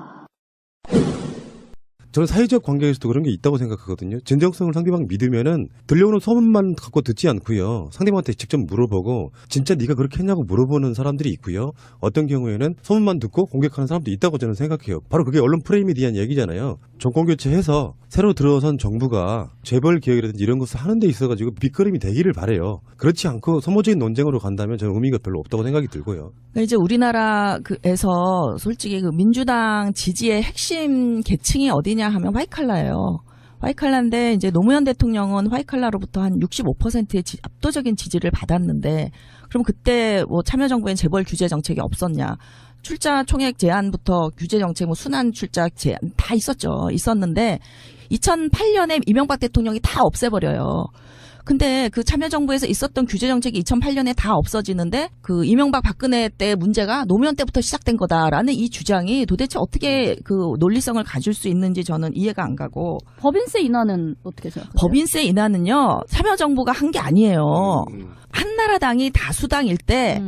저는 사회적 관계에서도 그런 게 있다고 생각하거든요. 진정성을 상대방 믿으면은 들려오는 소문만 갖고 듣지 않고요. 상대방한테 직접 물어보고 진짜 네가 그렇게 했냐고 물어보는 사람들이 있고요. 어떤 경우에는 소문만 듣고 공격하는 사람도 있다고 저는 생각해요. 바로 그게 언론 프레임에 대한 얘기잖아요. 정권 교체해서 새로 들어선 정부가 재벌 개혁이라든지 이런 것을 하는 데 있어가지고 밑거름이 되기를 바래요. 그렇지 않고 소모적인 논쟁으로 간다면 저는 의미가 별로 없다고 생각이 들고요. 그러니까 이제 우리나라에서 솔직히 그 민주당 지지의 핵심 계층이 어디냐 하면 화이트칼라예요. 화이트칼라인데 이제 노무현 대통령은 화이트칼라로부터 한 65%의 압도적인 지지를 받았는데 그럼 그때 뭐 참여정부엔 재벌 규제 정책이 없었냐? 출자 총액 제한부터 규제 정책, 뭐 순환 출자 제한 다 있었는데 2008년에 이명박 대통령이 다 없애버려요. 근데 그 참여정부에서 있었던 규제 정책이 2008년에 다 없어지는데 그 이명박 박근혜 때 문제가 노무현 때부터 시작된 거다라는 이 주장이 도대체 어떻게 그 논리성을 가질 수 있는지 저는 이해가 안 가고. 법인세 인하는 어떻게 생각하세요? 법인세 인하는요 참여정부가 한 게 아니에요. 한나라당이 다수당일 때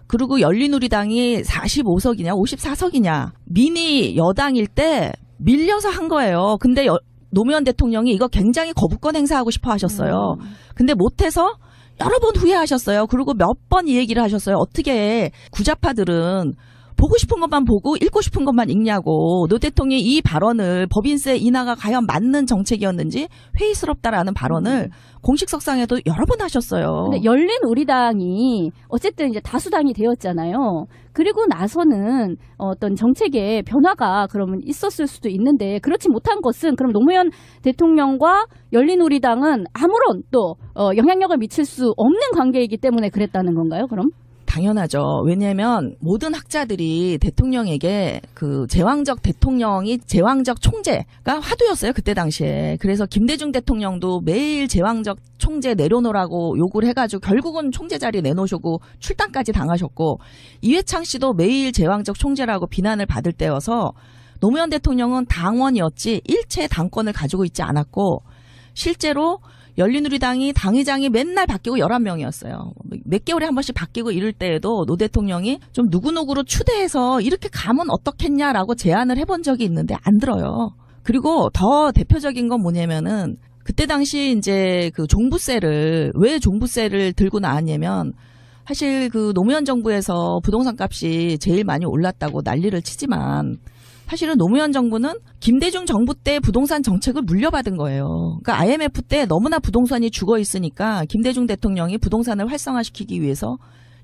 그리고 열린우리당이 45석이냐 54석이냐 미니 여당일 때 밀려서 한 거예요. 근데 노무현 대통령이 이거 굉장히 거부권 행사하고 싶어 하셨어요. 근데 못해서 여러 번 후회하셨어요. 그리고 몇 번 이 얘기를 하셨어요. 어떻게 구자파들은 보고 싶은 것만 보고 읽고 싶은 것만 읽냐고. 노 대통령이 이 발언을 법인세 인하가 과연 맞는 정책이었는지 회의스럽다라는 발언을 공식석상에도 여러 번 하셨어요. 근데 열린우리당이 어쨌든 이제 다수당이 되었잖아요. 그리고 나서는 어떤 정책의 변화가 그러면 있었을 수도 있는데 그렇지 못한 것은 그럼 노무현 대통령과 열린우리당은 아무런 또 영향력을 미칠 수 없는 관계이기 때문에 그랬다는 건가요, 그럼? 당연하죠. 왜냐하면 모든 학자들이 대통령에게 그 제왕적 대통령이 제왕적 총재가 화두였어요. 그때 당시에. 그래서 김대중 대통령도 매일 제왕적 총재 내려놓으라고 요구를 해가지고 결국은 총재 자리 내놓으시고 출당까지 당하셨고 이회창 씨도 매일 제왕적 총재라고 비난을 받을 때여서 노무현 대통령은 당원이었지 일체 당권을 가지고 있지 않았고 실제로 열린우리당이 당의장이 맨날 바뀌고 11명이었어요. 몇 개월에 한 번씩 바뀌고 이럴 때에도 노 대통령이 좀 누구누구로 추대해서 이렇게 가면 어떻겠냐라고 제안을 해본 적이 있는데 안 들어요. 그리고 더 대표적인 건 뭐냐면은 그때 당시 이제 그 종부세를 왜 종부세를 들고 나왔냐면 사실 그 노무현 정부에서 부동산 값이 제일 많이 올랐다고 난리를 치지만 사실은 노무현 정부는 김대중 정부 때 부동산 정책을 물려받은 거예요. 그러니까 IMF 때 너무나 부동산이 죽어 있으니까 김대중 대통령이 부동산을 활성화시키기 위해서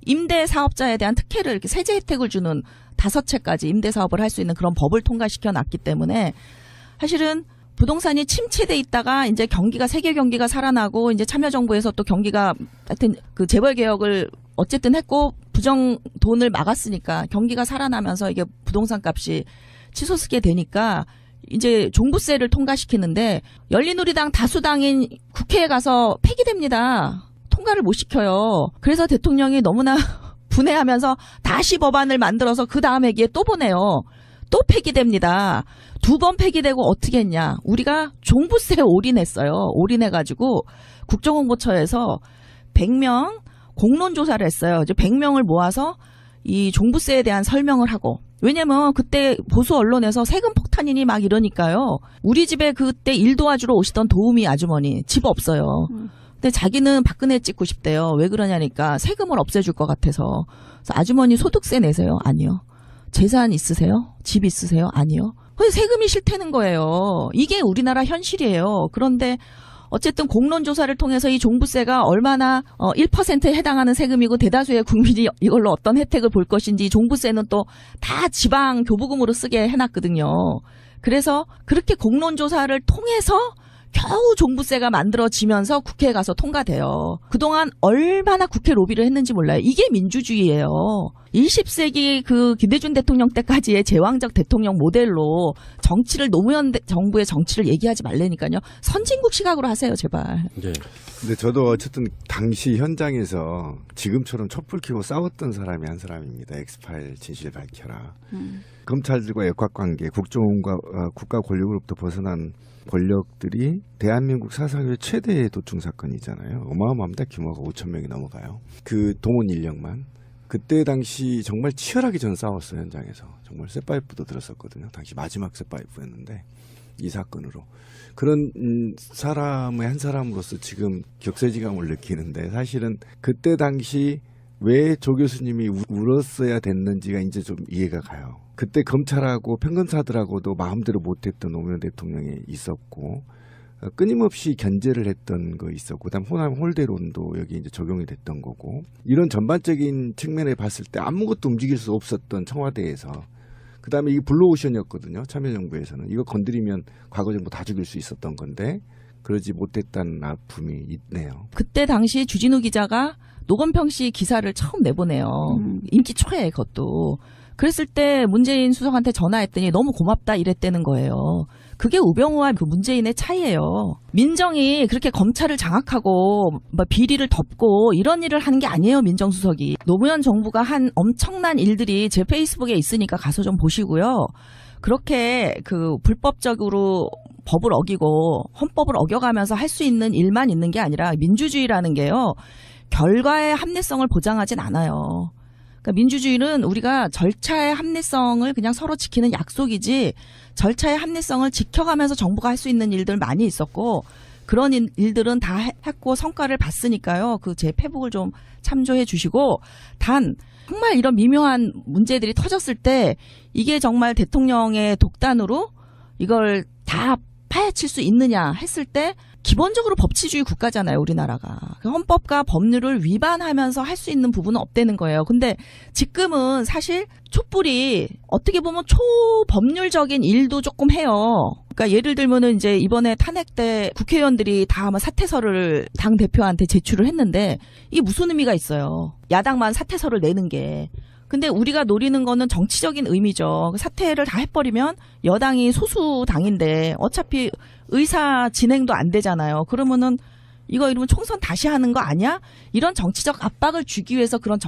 임대 사업자에 대한 특혜를 이렇게 세제 혜택을 주는 5채까지 임대 사업을 할 수 있는 그런 법을 통과시켜 놨기 때문에 사실은 부동산이 침체돼 있다가 이제 경기가 세계 경기가 살아나고 이제 참여정부에서 또 경기가 하여튼 그 재벌 개혁을 어쨌든 했고 부정 돈을 막았으니까 경기가 살아나면서 이게 부동산 값이 치솟게 되니까 이제 종부세를 통과시키는데 열린우리당 다수당인 국회에 가서 폐기됩니다. 통과를 못 시켜요. 그래서 대통령이 너무나 분해하면서 다시 법안을 만들어서 그 다음 회기에 또 보내요. 또 폐기됩니다. 2번 폐기되고 어떻게 했냐. 우리가 종부세에 올인했어요. 올인해가지고 국정홍보처에서 100명 공론조사를 했어요. 이제 100명을 모아서 이 종부세에 대한 설명을 하고 왜냐면 그때 보수 언론에서 세금 폭탄이니 막 이러니까요. 우리 집에 그때 일 도와주러 오시던 도우미 아주머니 집 없어요. 근데 자기는 박근혜 찍고 싶대요. 왜 그러냐니까 세금을 없애줄 것 같아서. 그래서 아주머니 소득세 내세요? 아니요. 재산 있으세요? 집 있으세요? 아니요. 근데 세금이 싫다는 거예요. 이게 우리나라 현실이에요. 그런데 어쨌든 공론조사를 통해서 이 종부세가 얼마나 1%에 해당하는 세금이고 대다수의 국민이 이걸로 어떤 혜택을 볼 것인지 종부세는 또 다 지방 교부금으로 쓰게 해놨거든요. 그래서 그렇게 공론조사를 통해서 겨우 종부세가 만들어지면서 국회에 가서 통과돼요. 그동안 얼마나 국회 로비를 했는지 몰라요. 이게 민주주의예요. 20세기 그 김대중 대통령 때까지의 제왕적 대통령 모델로 정치를 노무현 정부의 정치를 얘기하지 말라니까요. 선진국 시각으로 하세요, 제발. 네. 근데 저도 어쨌든 당시 현장에서 지금처럼 촛불 켜고 싸웠던 사람이 한 사람입니다. 엑스파일 진실 밝혀라. 검찰들과 역학관계, 국정원과 국가 권력으로부터 벗어난 권력들이 대한민국 사상의 최대의 도충 사건이잖아요. 어마어마합니다. 규모가 5,000명이 넘어가요. 그 동원 인력만. 그때 당시 정말 치열하게 전 싸웠어요. 현장에서. 정말 쇠파이프도 들었었거든요. 당시 마지막 쇠파이프였는데 이 사건으로. 그런 사람의 한 사람으로서 지금 격세지감을 느끼는데 사실은 그때 당시 왜 조 교수님이 울었어야 됐는지가 이제 좀 이해가 가요. 그때 검찰하고 평검사들하고도 마음대로 못했던 노무현 대통령이 있었고 끊임없이 견제를 했던 거 있었고 그다음 호남 홀대론도 여기 이제 적용이 됐던 거고 이런 전반적인 측면에 봤을 때 아무것도 움직일 수 없었던 청와대에서 그다음에 이게 블루오션이었거든요. 참여정부에서는 이거 건드리면 과거 정부 다 죽일 수 있었던 건데 그러지 못했다는 아픔이 있네요. 그때 당시 주진우 기자가 노건평 씨 기사를 처음 내보내요. 임기 초에 그것도. 그랬을 때 문재인 수석한테 전화했더니 너무 고맙다 이랬다는 거예요. 그게 우병우와 그 문재인의 차이예요. 민정이 그렇게 검찰을 장악하고 비리를 덮고 이런 일을 하는 게 아니에요. 민정수석이. 노무현 정부가 한 엄청난 일들이 제 페이스북에 있으니까 가서 좀 보시고요. 그렇게 그 불법적으로 법을 어기고 헌법을 어겨가면서 할 수 있는 일만 있는 게 아니라 민주주의라는 게요. 결과의 합리성을 보장하진 않아요. 그러니까 민주주의는 우리가 절차의 합리성을 그냥 서로 지키는 약속이지 절차의 합리성을 지켜가면서 정부가 할 수 있는 일들 많이 있었고 그런 일들은 다 했고 성과를 봤으니까요. 그 제 페북을 좀 참조해 주시고, 단 정말 이런 미묘한 문제들이 터졌을 때 이게 정말 대통령의 독단으로 이걸 다 파헤칠 수 있느냐 했을 때 기본적으로 법치주의 국가잖아요, 우리나라가. 헌법과 법률을 위반하면서 할 수 있는 부분은 없다는 거예요. 근데 지금은 사실 촛불이 어떻게 보면 초법률적인 일도 조금 해요. 그러니까 예를 들면은 이제 이번에 탄핵 때 국회의원들이 다 아마 사퇴서를 당 대표한테 제출을 했는데 이게 무슨 의미가 있어요? 야당만 사퇴서를 내는 게. 근데 우리가 노리는 거는 정치적인 의미죠. 사퇴를 다 해버리면 여당이 소수당인데 어차피 의사 진행도 안 되잖아요. 그러면은 이러면 총선 다시 하는 거 아니야? 이런 정치적 압박을 주기 위해서 그런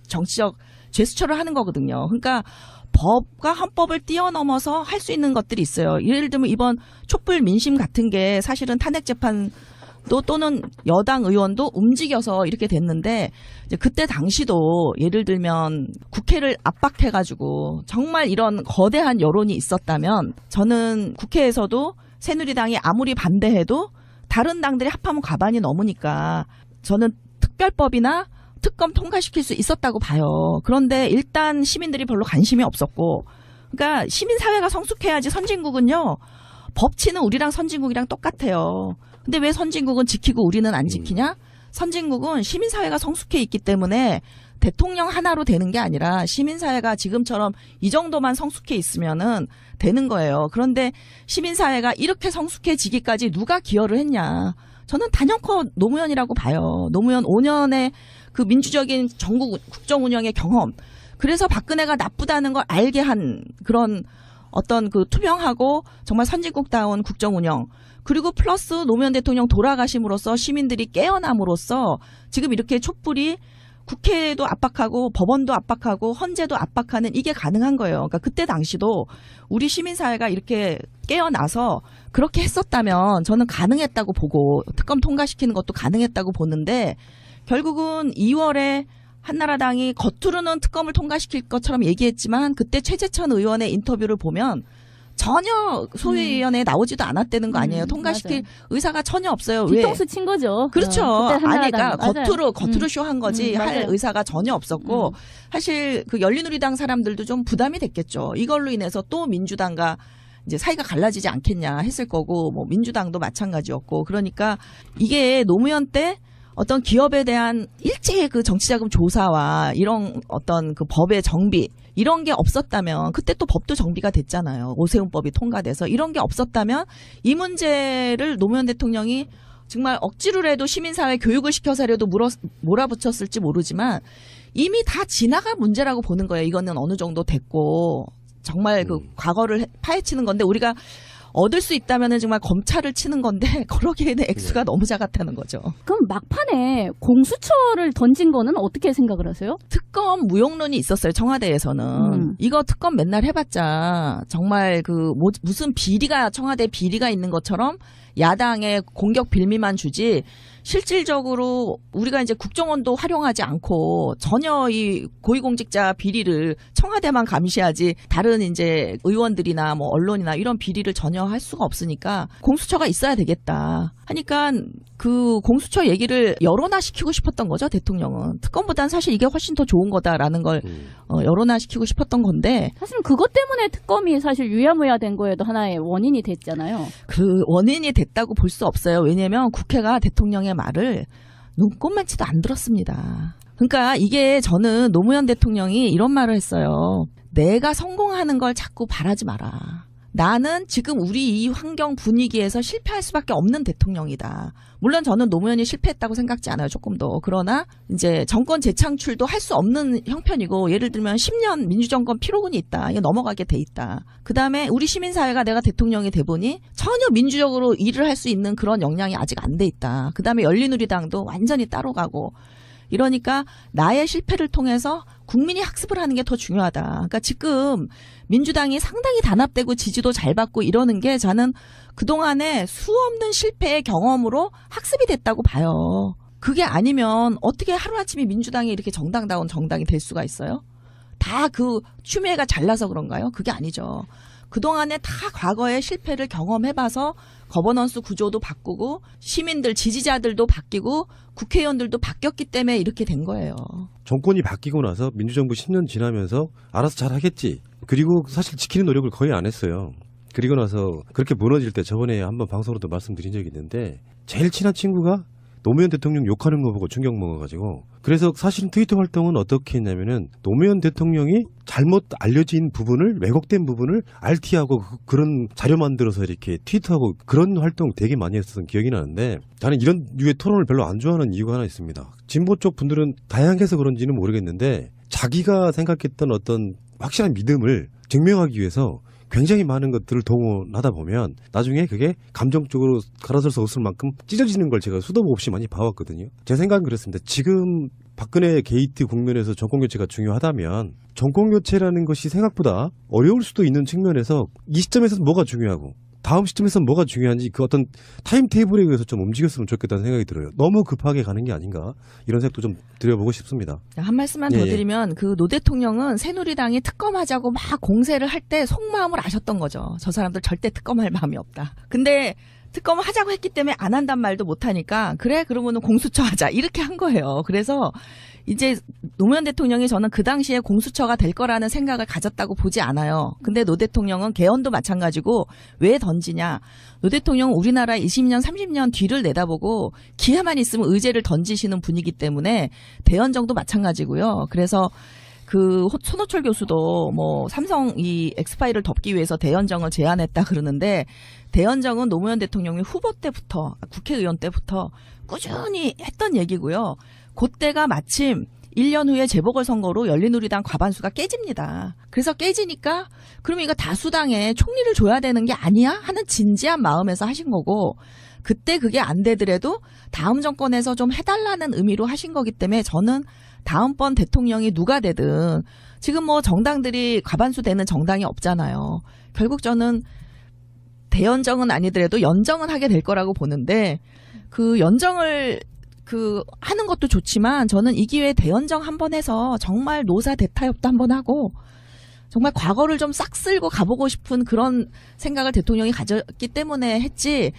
정치적 제스처를 하는 거거든요. 그러니까 법과 헌법을 뛰어넘어서 할 수 있는 것들이 있어요. 예를 들면 이번 촛불 민심 같은 게 사실은 탄핵 재판 또는 여당 의원도 움직여서 이렇게 됐는데 이제 그때 당시도 예를 들면 국회를 압박해가지고 정말 이런 거대한 여론이 있었다면 저는 국회에서도 새누리당이 아무리 반대해도 다른 당들이 합하면 과반이 넘으니까 저는 특별법이나 특검 통과시킬 수 있었다고 봐요. 그런데 일단 시민들이 별로 관심이 없었고, 그러니까 시민사회가 성숙해야지. 선진국은요, 법치는 우리랑 선진국이랑 똑같아요. 근데 왜 선진국은 지키고 우리는 안 지키냐? 선진국은 시민사회가 성숙해 있기 때문에 대통령 하나로 되는 게 아니라 시민사회가 지금처럼 이 정도만 성숙해 있으면은 되는 거예요. 그런데 시민사회가 이렇게 성숙해지기까지 누가 기여를 했냐? 저는 단연코 노무현이라고 봐요. 노무현 5년의 그 민주적인 전국 국정 운영의 경험. 그래서 박근혜가 나쁘다는 걸 알게 한 그런 어떤 그 투명하고 정말 선진국다운 국정 운영. 그리고 플러스 노무현 대통령 돌아가심으로써 시민들이 깨어남으로써 지금 이렇게 촛불이 국회도 압박하고 법원도 압박하고 헌재도 압박하는 이게 가능한 거예요. 그러니까 그때 당시도 우리 시민사회가 이렇게 깨어나서 그렇게 했었다면 저는 가능했다고 보고 특검 통과시키는 것도 가능했다고 보는데 결국은 2월에 한나라당이 겉으로는 특검을 통과시킬 것처럼 얘기했지만 그때 최재천 의원의 인터뷰를 보면 전혀 소위원회에 나오지도 않았다는 거 아니에요. 통과시킬 맞아요. 의사가 전혀 없어요. 뒤통수 친 거죠. 그렇죠. 아니, 그러니까 맞아요. 겉으로 쇼한 거지 할 맞아요. 의사가 전혀 없었고 사실 그 열린우리당 사람들도 좀 부담이 됐겠죠. 이걸로 인해서 또 민주당과 이제 사이가 갈라지지 않겠냐 했을 거고 뭐 민주당도 마찬가지였고 그러니까 이게 노무현 때 어떤 기업에 대한 일제의 그 정치자금 조사와 이런 어떤 그 법의 정비 이런 게 없었다면 그때 또 법도 정비가 됐잖아요. 오세훈법이 통과돼서 이런 게 없었다면 이 문제를 노무현 대통령이 정말 억지로라도 시민사회 교육을 시켜서라도 몰아붙였을지 모르지만 이미 다 지나간 문제라고 보는 거예요. 이거는 어느 정도 됐고 정말 그 과거를 파헤치는 건데 우리가 얻을 수 있다면은 정말 검찰을 치는 건데 그러기에는 액수가 너무 작았다는 거죠. 그럼 막판에 공수처를 던진 거는 어떻게 생각을 하세요? 특검 무용론이 있었어요. 청와대에서는. 이거 특검 맨날 해봤자 정말 그 무슨 비리가 청와대 비리가 있는 것처럼 야당의 공격 빌미만 주지 실질적으로 우리가 이제 국정원도 활용하지 않고 전혀 이 고위공직자 비리를 청와대만 감시하지 다른 이제 의원들이나 뭐 언론이나 이런 비리를 전혀 할 수가 없으니까 공수처가 있어야 되겠다 하니까 그 공수처 얘기를 여론화시키고 싶었던 거죠. 대통령은. 특검보다는 사실 이게 훨씬 더 좋은 거다라는 걸 여론화시키고 싶었던 건데 사실은 그것 때문에 특검이 사실 유야무야 된 거에도 하나의 원인이 됐잖아요. 그 원인이 됐다고 볼 수 없어요. 왜냐하면 국회가 대통령의 말을 눈꼽만치도 안 들었습니다. 그러니까 이게 저는 노무현 대통령이 이런 말을 했어요. 내가 성공하는 걸 자꾸 바라지 마라. 나는 지금 우리 이 환경 분위기에서 실패할 수밖에 없는 대통령이다. 물론 저는 노무현이 실패했다고 생각지 않아요. 조금 더. 그러나 이제 정권 재창출도 할 수 없는 형편이고 예를 들면 10년 민주정권 피로군이 있다. 이게 넘어가게 돼 있다. 그다음에 우리 시민사회가 내가 대통령이 돼 보니 전혀 민주적으로 일을 할 수 있는 그런 역량이 아직 안 돼 있다. 그다음에 열린우리당도 완전히 따로 가고 이러니까 나의 실패를 통해서 국민이 학습을 하는 게 더 중요하다. 그러니까 지금 민주당이 상당히 단합되고 지지도 잘 받고 이러는 게 저는 그동안의 수없는 실패의 경험으로 학습이 됐다고 봐요. 그게 아니면 어떻게 하루아침에 민주당이 이렇게 정당다운 정당이 될 수가 있어요? 다 그 추미애가 잘나서 그런가요? 그게 아니죠. 그동안에 다 과거의 실패를 경험해봐서 거버넌스 구조도 바꾸고 시민들, 지지자들도 바뀌고 국회의원들도 바뀌었기 때문에 이렇게 된 거예요. 정권이 바뀌고 나서 민주정부 10년 지나면서 알아서 잘 하겠지. 그리고 사실 지키는 노력을 거의 안 했어요. 그리고 나서 그렇게 무너질 때 저번에 한번 방송으로도 말씀드린 적이 있는데 제일 친한 친구가 노무현 대통령 욕하는 거 보고 충격 먹어가지고 그래서 사실은 트위터 활동은 어떻게 했냐면은 노무현 대통령이 잘못 알려진 부분을 왜곡된 부분을 RT하고 그런 자료 만들어서 이렇게 트위터하고 그런 활동 되게 많이 했었던 기억이 나는데 나는 이런 류의 토론을 별로 안 좋아하는 이유가 하나 있습니다. 진보 쪽 분들은 다양해서 그런지는 모르겠는데 자기가 생각했던 어떤 확실한 믿음을 증명하기 위해서 굉장히 많은 것들을 동원하다 보면 나중에 그게 감정적으로 갈아설 수 없을 만큼 찢어지는 걸 제가 수도 없이 많이 봐왔거든요. 제 생각은 그렇습니다. 지금 박근혜 게이트 국면에서 정권교체가 중요하다면 정권교체라는 것이 생각보다 어려울 수도 있는 측면에서 이 시점에서는 뭐가 중요하고 다음 시점에서는 뭐가 중요한지 그 어떤 타임테이블에 의해서 좀 움직였으면 좋겠다는 생각이 들어요. 너무 급하게 가는 게 아닌가 이런 생각도 좀 드려보고 싶습니다. 한 말씀만 더 드리면 그 노 대통령은 새누리당이 특검하자고 막 공세를 할 때 속마음을 아셨던 거죠. 저 사람들 절대 특검할 마음이 없다. 근데 특검을 하자고 했기 때문에 안 한단 말도 못하니까 그래 그러면은 공수처 하자 이렇게 한 거예요. 그래서 이제 노무현 대통령이 저는 그 당시에 공수처가 될 거라는 생각을 가졌다고 보지 않아요. 근데 노 대통령은 개헌도 마찬가지고 왜 던지냐. 노 대통령은 우리나라 20년 30년 뒤를 내다보고 기회만 있으면 의제를 던지시는 분이기 때문에 대연정도 마찬가지고요. 그래서 그 손호철 교수도 뭐 삼성 이 엑스파일을 덮기 위해서 대연정을 제안했다 그러는데 대연정은 노무현 대통령이 후보 때부터 국회의원 때부터 꾸준히 했던 얘기고요. 그때가 마침 1년 후에 재보궐선거로 열린우리당 과반수가 깨집니다. 그래서 깨지니까 그러면 이거 다수당에 총리를 줘야 되는 게 아니야? 하는 진지한 마음에서 하신 거고 그때 그게 안 되더라도 다음 정권에서 좀 해달라는 의미로 하신 거기 때문에 저는 다음번 대통령이 누가 되든 지금 뭐 정당들이 과반수 되는 정당이 없잖아요. 결국 저는 대연정은 아니더라도 연정은 하게 될 거라고 보는데 그 연정을 하는 것도 좋지만 저는 이 기회에 대연정 한번 해서 정말 노사 대타협도 한번 하고 정말 과거를 좀 싹 쓸고 가보고 싶은 그런 생각을 대통령이 가졌기 때문에 했지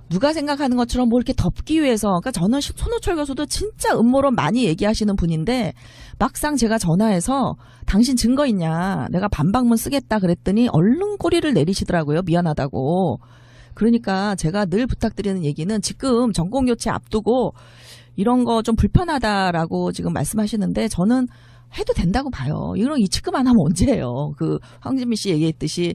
누가 생각하는 것처럼 뭐 이렇게 덮기 위해서 그러니까 저는 손호철 교수도 진짜 음모론 많이 얘기하시는 분인데 막상 제가 전화해서 당신 증거 있냐 내가 반박문 쓰겠다 그랬더니 얼른 꼬리를 내리시더라고요. 미안하다고. 그러니까 제가 늘 부탁드리는 얘기는 지금 정권교체 앞두고 이런 거 좀 불편하다라고 지금 말씀하시는데 저는 해도 된다고 봐요. 이런 이 취급만 하면 언제예요. 그 황진미 씨 얘기했듯이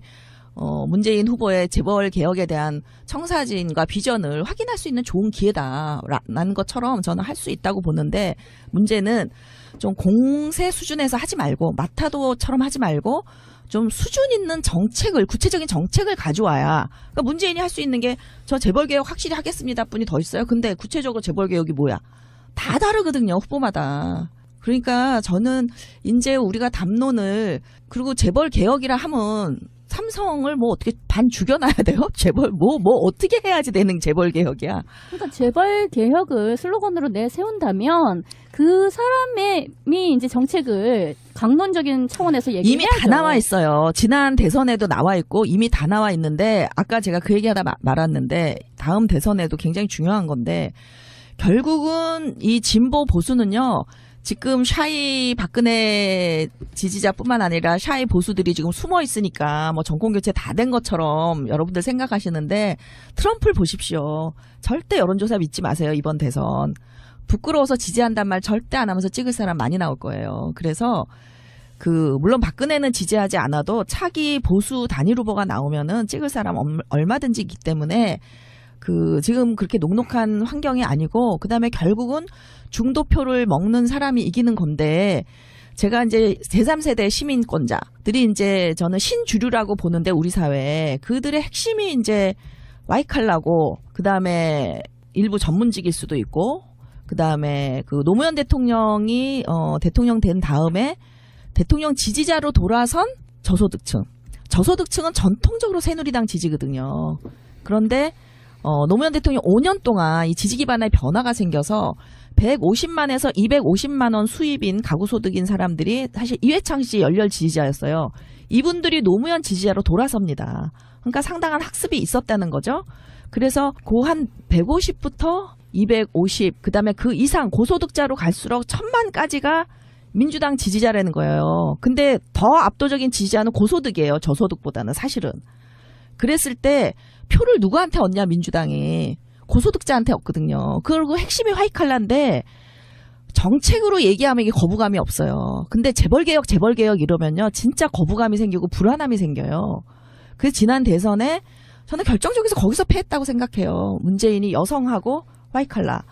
문재인 후보의 재벌 개혁에 대한 청사진과 비전을 확인할 수 있는 좋은 기회다라는 것처럼 저는 할 수 있다고 보는데 문제는 좀 공세 수준에서 하지 말고 마타도처럼 하지 말고 좀 수준 있는 정책을 구체적인 정책을 가져와야 그러니까 문재인이 할 수 있는 게 저 재벌개혁 확실히 하겠습니다 뿐이 더 있어요. 근데 구체적으로 재벌개혁이 뭐야? 다 다르거든요. 후보마다. 그러니까 저는 이제 우리가 담론을 그리고 재벌개혁이라 하면 삼성을 뭐 어떻게 반 죽여놔야 돼요? 재벌 뭐 어떻게 해야지 되는 재벌개혁이야? 그러니까 재벌개혁을 슬로건으로 내세운다면 그 사람이 이제 정책을 강론적인 차원에서 얘기해야죠. 이미 다 나와 있어요. 지난 대선에도 나와 있고 이미 다 나와 있는데 아까 제가 그 얘기하다 말았는데 다음 대선에도 굉장히 중요한 건데 결국은 이 진보 보수는요. 지금 샤이 박근혜 지지자뿐만 아니라 샤이 보수들이 지금 숨어 있으니까 뭐 정권교체 다 된 것처럼 여러분들 생각하시는데 트럼프를 보십시오. 절대 여론조사 믿지 마세요. 이번 대선. 부끄러워서 지지한단 말 절대 안 하면서 찍을 사람 많이 나올 거예요. 그래서 물론 박근혜는 지지하지 않아도 차기 보수 단일 후보가 나오면은 찍을 사람 얼마든지 있기 때문에 지금 그렇게 녹록한 환경이 아니고 그다음에 결국은 중도표를 먹는 사람이 이기는 건데 제가 이제 제3세대 시민권자들이 이제 저는 신주류라고 보는데 우리 사회에 그들의 핵심이 이제 와이칼라고 그다음에 일부 전문직일 수도 있고 그다음에 노무현 대통령이 대통령 된 다음에 대통령 지지자로 돌아선 저소득층은 전통적으로 새누리당 지지거든요. 그런데 노무현 대통령 5년 동안 이 지지 기반의 변화가 생겨서 150만에서 250만 원 수입인 가구 소득인 사람들이 사실 이회창 씨 열렬 지지자였어요. 이분들이 노무현 지지자로 돌아섭니다. 그러니까 상당한 학습이 있었다는 거죠. 그래서 그 한 150부터 250, 그다음에 그 이상 고소득자로 갈수록 1000만까지가 민주당 지지자라는 거예요. 근데 더 압도적인 지지자는 고소득이에요. 저소득보다는 사실은. 그랬을 때 표를 누구한테 얻냐 민주당이. 고소득자한테 얻거든요. 그리고 핵심이 화이트칼라인데 정책으로 얘기하면 이게 거부감이 없어요. 근데 재벌개혁 이러면요. 진짜 거부감이 생기고 불안함이 생겨요. 그래서 지난 대선에 저는 결정적에서 거기서 패했다고 생각해요. 문재인이 여성하고 화이트칼라.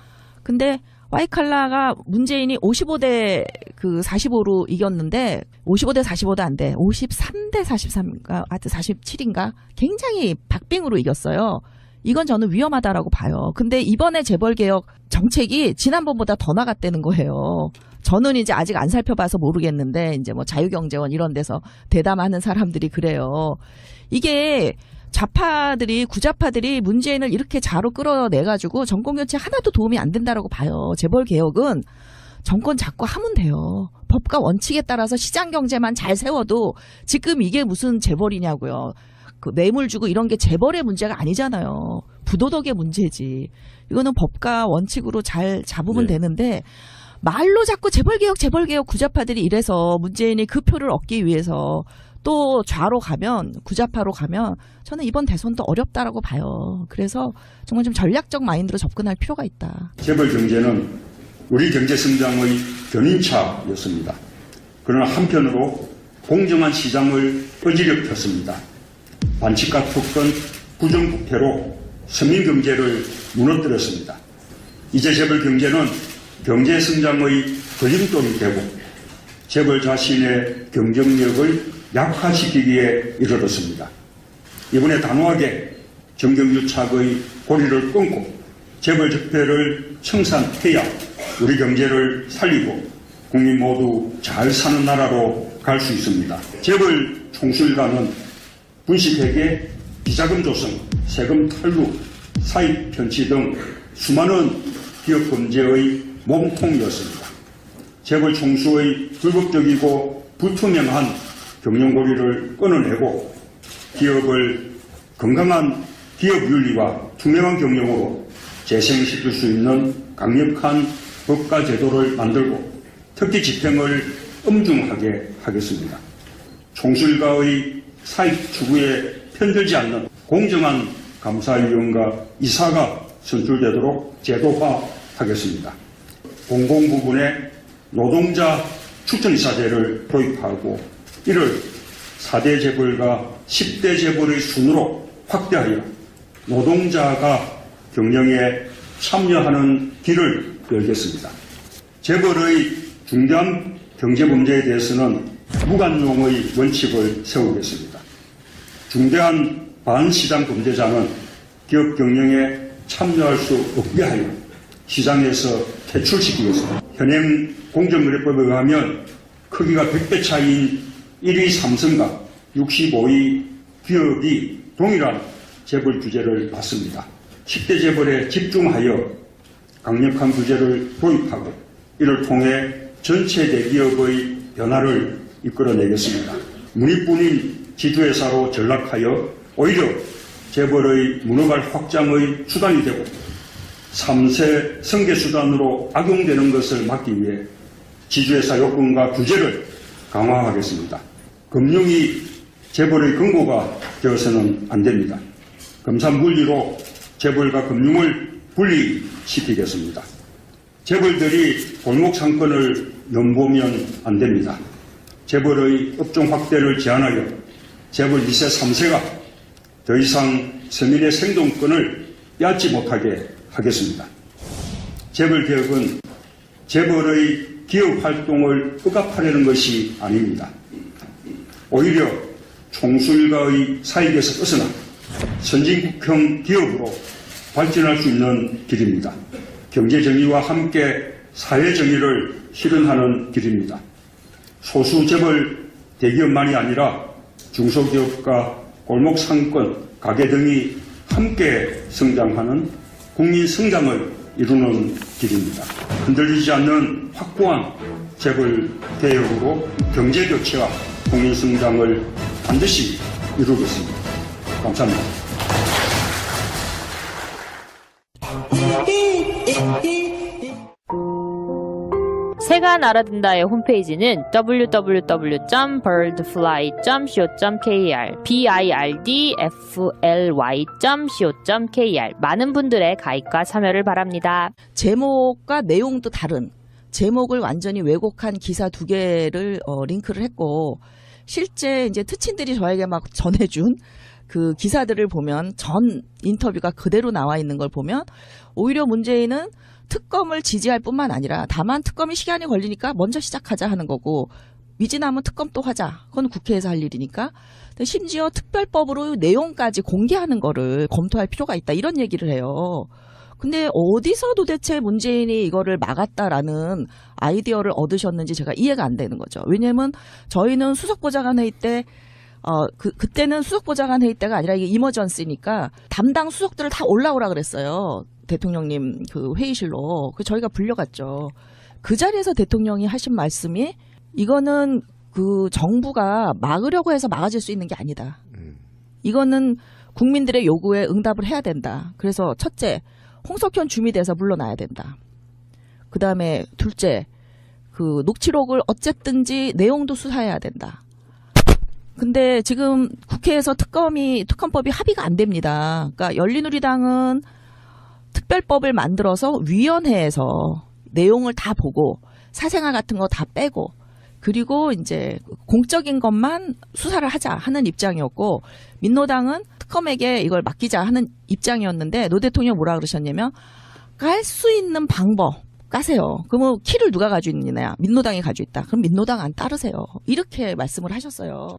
근데 화이트칼라가 문재인이 55대 45로 이겼는데 55대 45도 안 돼. 53대 43인가 하여튼 47인가 굉장히 박빙으로 이겼어요. 이건 저는 위험하다라고 봐요. 근데 이번에 재벌개혁 정책이 지난번보다 더 나갔다는 거예요. 저는 이제 아직 안 살펴봐서 모르겠는데 이제 뭐 자유경제원 이런 데서 대담하는 사람들이 그래요. 이게 좌파들이 구좌파들이 문재인을 이렇게 자로 끌어내가지고 정권교체 하나도 도움이 안 된다라고 봐요. 재벌개혁은 정권 잡고 하면 돼요. 법과 원칙에 따라서 시장경제만 잘 세워도 지금 이게 무슨 재벌이냐고요. 그 뇌물 주고 이런 게 재벌의 문제가 아니잖아요. 부도덕의 문제지. 이거는 법과 원칙으로 잘 잡으면 되는데 말로 자꾸 재벌개혁 구좌파들이 이래서 문재인이 그 표를 얻기 위해서 또 좌로 가면 구좌파로 가면 저는 이번 대선도 어렵다라고 봐요. 그래서 정말 좀 전략적 마인드로 접근할 필요가 있다. 재벌 경제는 우리 경제 성장의 견인차였습니다. 그러나 한편으로 공정한 시장을 어지럽 폈습니다. 반칙과 특권, 부정부패로 서민 경제를 무너뜨렸습니다. 이제 재벌 경제는 경제 성장의 걸림돌이 되고 재벌 자신의 경쟁력을 약화시키기에 이르렀습니다. 이번에 단호하게 정경유착의 고리를 끊고 재벌 적폐를 청산해야 우리 경제를 살리고 국민 모두 잘 사는 나라로 갈 수 있습니다. 재벌 총수일가는 분식회계, 비자금 조성, 세금 탈루, 사익 편취 등 수많은 기업 범죄의 몸통이었습니다. 재벌 총수의 불법적이고 불투명한 경영고리를 끊어내고 기업을 건강한 기업윤리와 투명한 경영으로 재생시킬 수 있는 강력한 법과 제도를 만들고 특히 집행을 엄중하게 하겠습니다. 총수일가의 사익 추구에 편들지 않는 공정한 감사위원과 이사가 선출되도록 제도화하겠습니다. 공공부문에 노동자 추천이사제를 도입하고 이를 4대 재벌과 10대 재벌의 순으로 확대하여 노동자가 경영에 참여하는 길을 열겠습니다. 재벌의 중대한 경제범죄에 대해서는 무관용의 원칙을 세우겠습니다. 중대한 반시장 범죄자는 기업 경영에 참여할 수 없게 하여 시장에서 퇴출시키겠습니다. 현행 공정거래법에 의하면 크기가 100배 차이인 1위 삼성과 65위 기업이 동일한 재벌 규제를 받습니다. 10대 재벌에 집중하여 강력한 규제를 도입하고 이를 통해 전체 대기업의 변화를 이끌어내겠습니다. 문익분인 지주회사로 전락하여 오히려 재벌의 문어발 확장의 수단이 되고 3세 승계수단으로 악용되는 것을 막기 위해 지주회사 요건과 규제를 강화하겠습니다. 금융이 재벌의 근거가 되어서는 안 됩니다. 검사물리로 재벌과 금융을 분리시키겠습니다. 재벌들이 골목 상권을 넘보면 안 됩니다. 재벌의 업종 확대를 제한하여 재벌 2세, 3세가 더 이상 서민의 생존권을 빼앗지 못하게 하겠습니다. 재벌 개혁은 재벌의 기업 활동을 억압하려는 것이 아닙니다. 오히려 총수일가의 사익에서 벗어나 선진국형 기업으로 발전할 수 있는 길입니다. 경제정의와 함께 사회정의를 실현하는 길입니다. 소수 재벌 대기업만이 아니라 중소기업과 골목상권, 가게 등이 함께 성장하는 국민 성장을 이루는 길입니다. 흔들리지 않는 확고한 재벌 개혁으로 경제교체와 국민 성장을 반드시 이루겠습니다. 감사합니다. 새가 날아든다의 홈페이지는 www.birdfly.co.kr birdfly.co.kr 많은 분들의 가입과 참여를 바랍니다. 제목과 내용도 다른 제목을 완전히 왜곡한 기사 2개를 링크를 했고 실제 이제 특친들이 저에게 막 전해준 그 기사들을 보면 전 인터뷰가 그대로 나와 있는 걸 보면 오히려 문재인은 특검을 지지할 뿐만 아니라 다만 특검이 시간이 걸리니까 먼저 시작하자 하는 거고 미진하면 특검 또 하자. 그건 국회에서 할 일이니까. 심지어 특별법으로 내용까지 공개하는 거를 검토할 필요가 있다. 이런 얘기를 해요. 근데 어디서 도대체 문재인이 이거를 막았다라는 아이디어를 얻으셨는지 제가 이해가 안 되는 거죠. 왜냐하면 저희는 수석보좌관 회의 때 그때는 수석보좌관 회의 때가 아니라 이게 이머전시니까 담당 수석들을 다 올라오라 그랬어요. 대통령님 그 회의실로. 저희가 불려갔죠. 그 자리에서 대통령이 하신 말씀이 이거는 그 정부가 막으려고 해서 막아질 수 있는 게 아니다. 이거는 국민들의 요구에 응답을 해야 된다. 그래서 첫째, 홍석현 주미대사 물러나야 된다. 그 다음에 둘째, 그 녹취록을 어쨌든지 내용도 수사해야 된다. 근데 지금 국회에서 특검법이 합의가 안 됩니다. 그러니까 열린우리당은 특별법을 만들어서 위원회에서 내용을 다 보고 사생활 같은 거 다 빼고 그리고 이제 공적인 것만 수사를 하자 하는 입장이었고 민노당은 특검에게 이걸 맡기자 하는 입장이었는데 노 대통령 뭐라 그러셨냐면 깔 수 있는 방법 까세요. 그러면 키를 누가 가지고 있느냐? 민노당이 가지고 있다. 그럼 민노당 안 따르세요. 이렇게 말씀을 하셨어요.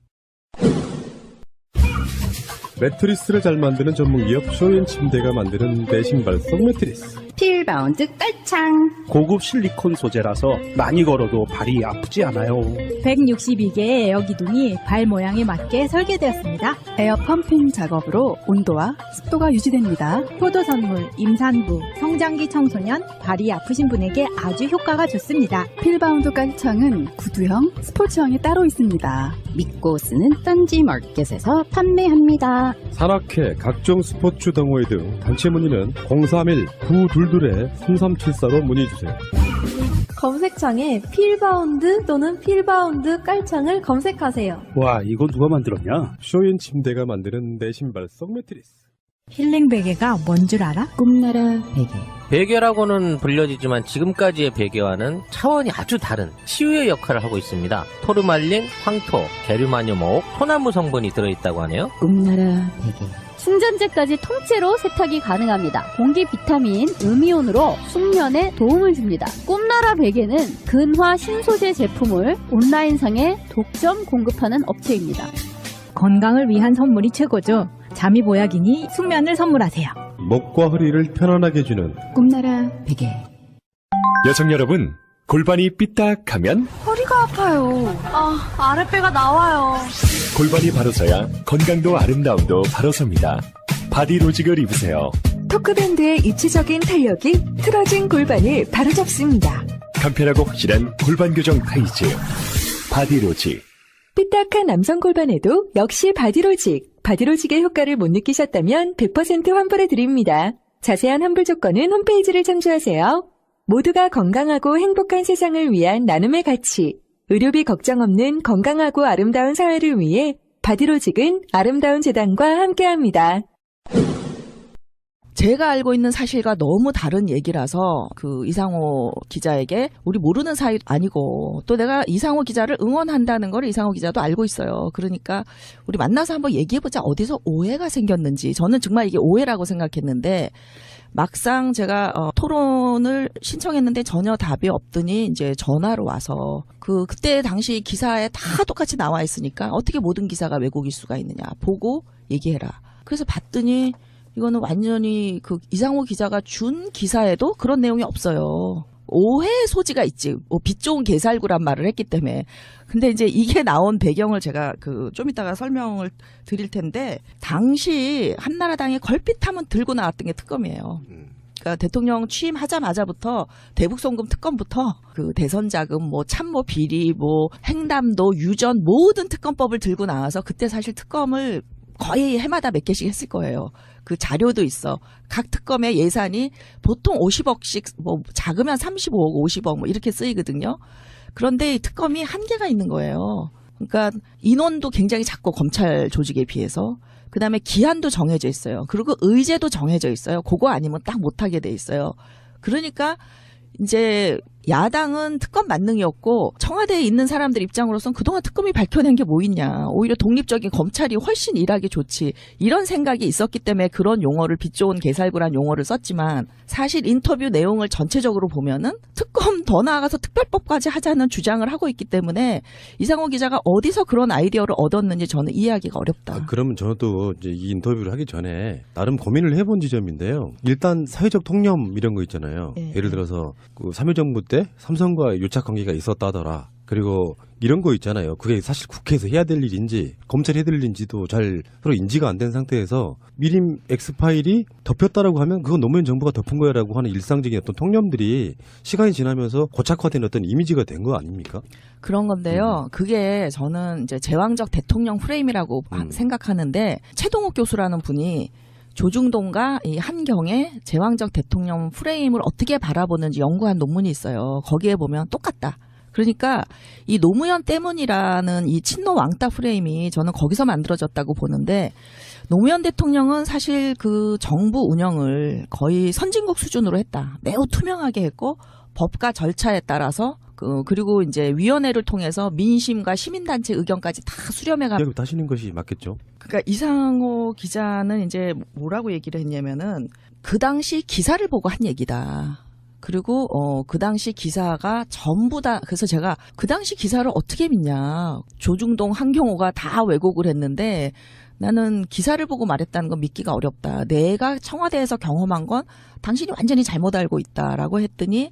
매트리스를 잘 만드는 전문기업 쇼인 침대가 만드는 내신발성 매트리스. 필바운드 깔창. 고급 실리콘 소재라서 많이 걸어도 발이 아프지 않아요. 162개의 에어 기둥이 발 모양에 맞게 설계되었습니다. 에어 펌핑 작업으로 온도와 습도가 유지됩니다. 포도 선물, 임산부, 성장기 청소년, 발이 아프신 분에게 아주 효과가 좋습니다. 필바운드 깔창은 구두형, 스포츠형이 따로 있습니다. 믿고 쓰는 딴지 마켓에서 판매합니다. 산악회, 각종 스포츠 동호회 등 단체 문의는 031-922-3374로 문의주세요. 검색창에 필바운드 또는 필바운드 깔창을 검색하세요. 와, 이거 누가 만들었냐? 쇼인 침대가 만드는 내신발성 매트리스. 힐링 베개가 뭔 줄 알아? 꿈나라 베개. 베개라고는 불려지지만 지금까지의 베개와는 차원이 아주 다른 치유의 역할을 하고 있습니다. 토르말린, 황토, 게르마늄5옥, 소나무 성분이 들어있다고 하네요. 꿈나라 베개. 충전재까지 통째로 세탁이 가능합니다. 공기 비타민, 음이온으로 숙면에 도움을 줍니다. 꿈나라 베개는 근화 신소재 제품을 온라인상에 독점 공급하는 업체입니다. 건강을 위한 선물이 최고죠. 잠이 보약이니 숙면을 선물하세요. 목과 허리를 편안하게 해주는 꿈나라 베개. 여성 여러분, 골반이 삐딱하면 허리가 아파요. 아랫배가 나와요. 골반이 바로서야 건강도 아름다움도 바로섭니다. 바디로직을 입으세요. 토크밴드의 입체적인 탄력이 틀어진 골반을 바로잡습니다. 간편하고 확실한 골반 교정 타이즈. 바디로직. 삐딱한 남성 골반에도 역시 바디로직. 바디로직의 효과를 못 느끼셨다면 100% 환불해 드립니다. 자세한 환불 조건은 홈페이지를 참조하세요. 모두가 건강하고 행복한 세상을 위한 나눔의 가치. 의료비 걱정 없는 건강하고 아름다운 사회를 위해 바디로직은 아름다운 재단과 함께합니다. 제가 알고 있는 사실과 너무 다른 얘기라서 그 이상호 기자에게 우리 모르는 사이 아니고 또 내가 이상호 기자를 응원한다는 걸 이상호 기자도 알고 있어요. 그러니까 우리 만나서 한번 얘기해보자. 어디서 오해가 생겼는지. 저는 정말 이게 오해라고 생각했는데 막상 제가 토론을 신청했는데 전혀 답이 없더니 이제 전화로 와서 그때 당시 기사에 다 똑같이 나와 있으니까 어떻게 모든 기사가 왜곡일 수가 있느냐 보고 얘기해라. 그래서 봤더니 이거는 완전히 그 이상호 기자가 준 기사에도 그런 내용이 없어요. 오해의 소지가 있지. 빛 좋은 개살구란 말을 했기 때문에. 근데 이제 이게 나온 배경을 제가 좀 이따가 설명을 드릴 텐데, 당시 한나라당이 걸핏하면 들고 나왔던 게 특검이에요. 그러니까 대통령 취임하자마자부터 대북송금 특검부터 그 대선 자금, 뭐 참모 비리, 뭐 횡담도, 유전 모든 특검법을 들고 나와서 그때 사실 특검을 거의 해마다 몇 개씩 했을 거예요. 그 자료도 있어. 각 특검의 예산이 보통 50억씩, 뭐 작으면 35억, 50억 뭐 이렇게 쓰이거든요. 그런데 이 특검이 한계가 있는 거예요. 그러니까 인원도 굉장히 작고 검찰 조직에 비해서. 그다음에 기한도 정해져 있어요. 그리고 의제도 정해져 있어요. 그거 아니면 딱 못하게 돼 있어요. 그러니까 이제 야당은 특검 만능이었고 청와대에 있는 사람들 입장으로선 그동안 특검이 밝혀낸 게 뭐 있냐. 오히려 독립적인 검찰이 훨씬 일하기 좋지. 이런 생각이 있었기 때문에 그런 용어를 빛 좋은 개살구란 용어를 썼지만 사실 인터뷰 내용을 전체적으로 보면은 특검 더 나아가서 특별법까지 하자는 주장을 하고 있기 때문에 이상호 기자가 어디서 그런 아이디어를 얻었는지 저는 이해하기가 어렵다. 그러면 저도 이제 이 인터뷰를 하기 전에 나름 고민을 해본 지점인데요. 일단 사회적 통념 이런 거 있잖아요. 네. 예를 들어서 그 참여정부 때 삼성과 유착 관계가 있었다더라. 그리고 이런 거 있잖아요. 그게 사실 국회에서 해야 될 일인지 검찰이 해야 될 일인지도 잘 서로 인지가 안 된 상태에서 미림 X파일이 덮였다라고 하면 그건 노무현 정부가 덮은 거야라고 하는 일상적인 어떤 통념들이 시간이 지나면서 고착화된 어떤 이미지가 된 거 아닙니까? 그런 건데요. 그게 저는 이제 제왕적 대통령 프레임이라고 생각하는데 최동욱 교수라는 분이 조중동과 이 한경의 제왕적 대통령 프레임을 어떻게 바라보는지 연구한 논문이 있어요. 거기에 보면 똑같다. 그러니까 이 노무현 때문이라는 이 친노 왕따 프레임이 저는 거기서 만들어졌다고 보는데 노무현 대통령은 사실 그 정부 운영을 거의 선진국 수준으로 했다. 매우 투명하게 했고 법과 절차에 따라서 그리고 이제 위원회를 통해서 민심과 시민단체 의견까지 다 수렴해가. 하시는 것이 맞겠죠. 그러니까 이상호 기자는 이제 뭐라고 얘기를 했냐면은 그 당시 기사를 보고 한 얘기다. 그리고 그 당시 기사가 전부 다 그래서 제가 그 당시 기사를 어떻게 믿냐. 조중동 한경호가 다 왜곡을 했는데 나는 기사를 보고 말했다는 건 믿기가 어렵다. 내가 청와대에서 경험한 건 당신이 완전히 잘못 알고 있다라고 했더니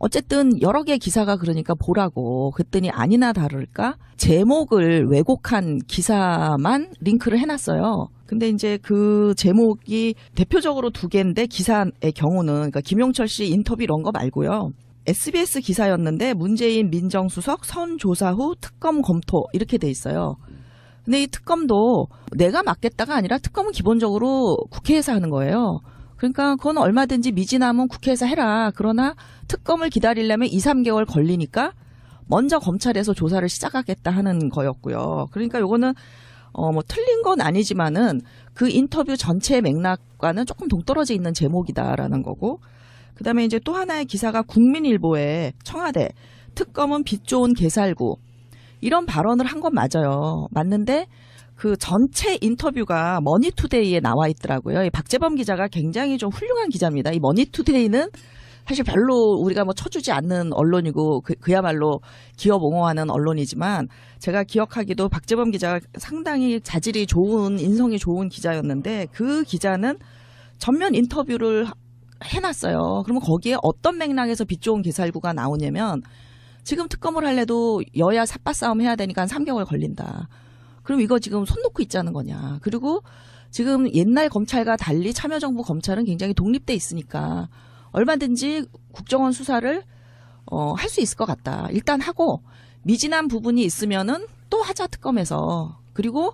어쨌든 여러 개의 기사가 그러니까 보라고 그랬더니 아니나 다를까 제목을 왜곡한 기사만 링크를 해놨어요. 근데 이제 그 제목이 대표적으로 두 개인데 기사의 경우는 그러니까 김용철 씨 인터뷰 이런 거 말고요. SBS 기사였는데 문재인 민정수석 선 조사 후 특검 검토 이렇게 돼 있어요. 근데 이 특검도 내가 맡겠다가 아니라 특검은 기본적으로 국회에서 하는 거예요. 그러니까 그건 얼마든지 미진하면 국회에서 해라. 그러나 특검을 기다리려면 2, 3개월 걸리니까 먼저 검찰에서 조사를 시작하겠다 하는 거였고요. 그러니까 요거는 뭐 틀린 건 아니지만은 그 인터뷰 전체 맥락과는 조금 동떨어져 있는 제목이다라는 거고. 그다음에 이제 또 하나의 기사가 국민일보에 청와대 특검은 빛 좋은 개살구 이런 발언을 한 건 맞아요. 맞는데 그 전체 인터뷰가 머니투데이에 나와 있더라고요. 이 박재범 기자가 굉장히 좀 훌륭한 기자입니다. 이 머니투데이는 사실 별로 우리가 뭐 쳐주지 않는 언론이고 그야말로 기업 옹호하는 언론이지만 제가 기억하기도 박재범 기자가 상당히 자질이 좋은 인성이 좋은 기자였는데 그 기자는 전면 인터뷰를 해놨어요. 그러면 거기에 어떤 맥락에서 빛 좋은 개살구가 나오냐면 지금 특검을 할래도 여야 삿바 싸움 해야 되니까 한 3개월 걸린다. 그럼 이거 지금 손 놓고 있자는 거냐. 그리고 지금 옛날 검찰과 달리 참여정부 검찰은 굉장히 독립돼 있으니까 얼마든지 국정원 수사를 할 수 있을 것 같다. 일단 하고 미진한 부분이 있으면은 또 하자 특검에서. 그리고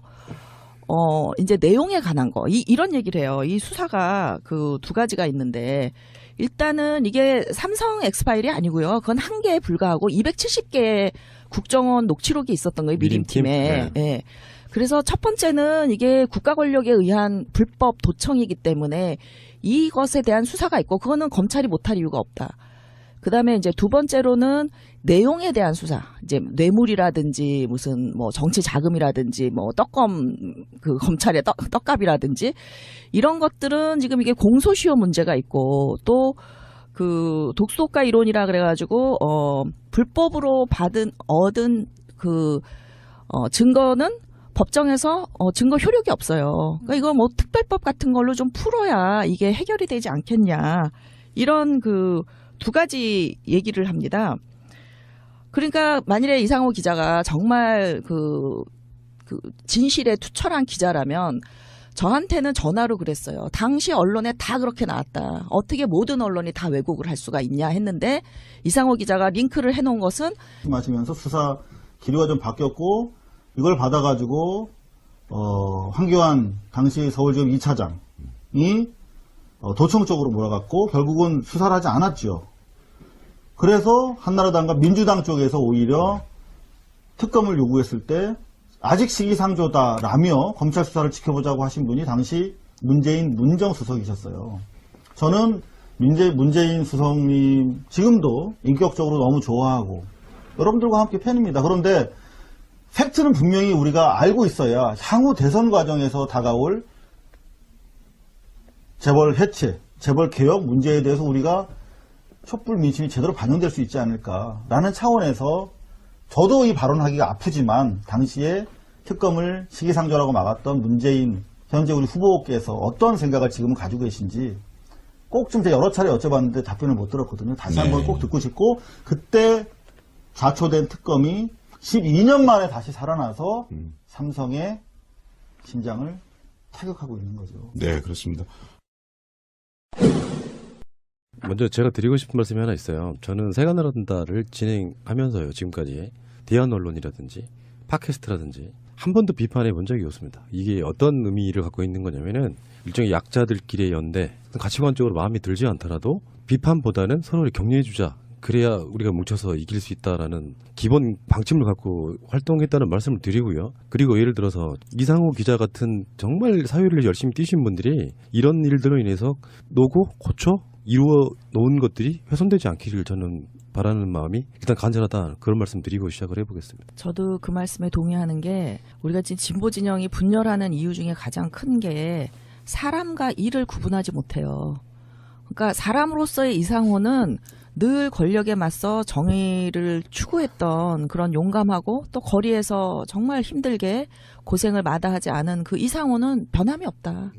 이제 내용에 관한 거 이런 얘기를 해요. 이 수사가 그 두 가지가 있는데 일단은 이게 삼성 엑스파일이 아니고요. 그건 한 개에 불과하고 270개의 국정원 녹취록이 있었던 거예요. 미림팀에. 네. 예. 그래서 첫 번째는 이게 국가 권력에 의한 불법 도청이기 때문에 이것에 대한 수사가 있고 그거는 검찰이 못할 이유가 없다. 그다음에 이제 두 번째로는 내용에 대한 수사. 이제 뇌물이라든지 무슨 뭐 정치 자금이라든지 뭐 떡검 그 검찰의 떡값이라든지 이런 것들은 지금 이게 공소시효 문제가 있고 또 그 독소가 이론이라 그래가지고 불법으로 얻은 그 증거는 법정에서 증거 효력이 없어요. 그러니까 이거 뭐 특별법 같은 걸로 좀 풀어야 이게 해결이 되지 않겠냐 이런 그 두 가지 얘기를 합니다. 그러니까 만일에 이상호 기자가 정말 그 진실에 투철한 기자라면 저한테는 전화로 그랬어요. 당시 언론에 다 그렇게 나왔다. 어떻게 모든 언론이 다 왜곡을 할 수가 있냐 했는데 이상호 기자가 링크를 해놓은 것은 마시면서 수사 기류가 좀 바뀌었고 이걸 받아가지고 황교안 당시 서울지검 2차장이 도청 쪽으로 몰아갔고 결국은 수사를 하지 않았죠. 그래서 한나라당과 민주당 쪽에서 오히려 특검을 요구했을 때 아직 시기상조다라며 검찰 수사를 지켜보자고 하신 분이 당시 문재인 문정수석이셨어요. 저는 문재인 수석님 지금도 인격적으로 너무 좋아하고 여러분들과 함께 팬입니다. 그런데 팩트는 분명히 우리가 알고 있어야 향후 대선 과정에서 다가올 재벌 해체, 재벌 개혁 문제에 대해서 우리가 촛불 민심이 제대로 반영될 수 있지 않을까라는 차원에서 저도 이 발언하기가 아프지만 당시에 특검을 시기상조라고 막았던 문재인 현재 우리 후보께서 어떤 생각을 지금 가지고 계신지 꼭 좀 제가 여러 차례 여쭤봤는데 답변을 못 들었거든요. 다시 한번 꼭 듣고 싶고 그때 자초된 특검이 12년 만에 다시 살아나서 삼성의 심장을 타격하고 있는 거죠. 네, 그렇습니다. 먼저 제가 드리고 싶은 말씀이 하나 있어요. 저는 새가 날아든다를 진행하면서요. 지금까지 대한 언론이라든지 팟캐스트라든지 한 번도 비판해 본 적이 없습니다. 이게 어떤 의미를 갖고 있는 거냐면은 일종의 약자들끼리의 연대, 가치관적으로 마음에 들지 않더라도 비판보다는 서로를 격려해주자. 그래야 우리가 뭉쳐서 이길 수 있다라는 기본 방침을 갖고 활동했다는 말씀을 드리고요. 그리고 예를 들어서 이상호 기자 같은 정말 사회를 열심히 뛰신 분들이 이런 일들로 인해서 노고 고쳐 이루어 놓은 것들이 훼손되지 않기를 저는 바라는 마음이 일단 간절하다. 그런 말씀 드리고 시작을 해보겠습니다. 저도 그 말씀에 동의하는 게 우리가 지금 진보 진영이 분열하는 이유 중에 가장 큰 게 사람과 일을 구분하지 못해요. 그러니까 사람으로서의 이상호는 늘 권력에 맞서 정의를 추구했던 그런 용감하고 또 거리에서 정말 힘들게 고생을 마다하지 않은 그 이상호는 변함이 없다.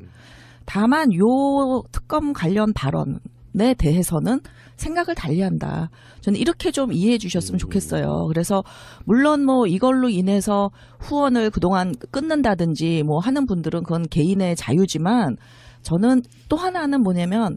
다만 요 특검 관련 발언에 대해서는 생각을 달리한다. 저는 이렇게 좀 이해해 주셨으면 좋겠어요. 그래서 물론 뭐 이걸로 인해서 후원을 그동안 끊는다든지 뭐 하는 분들은 그건 개인의 자유지만 저는 또 하나는 뭐냐면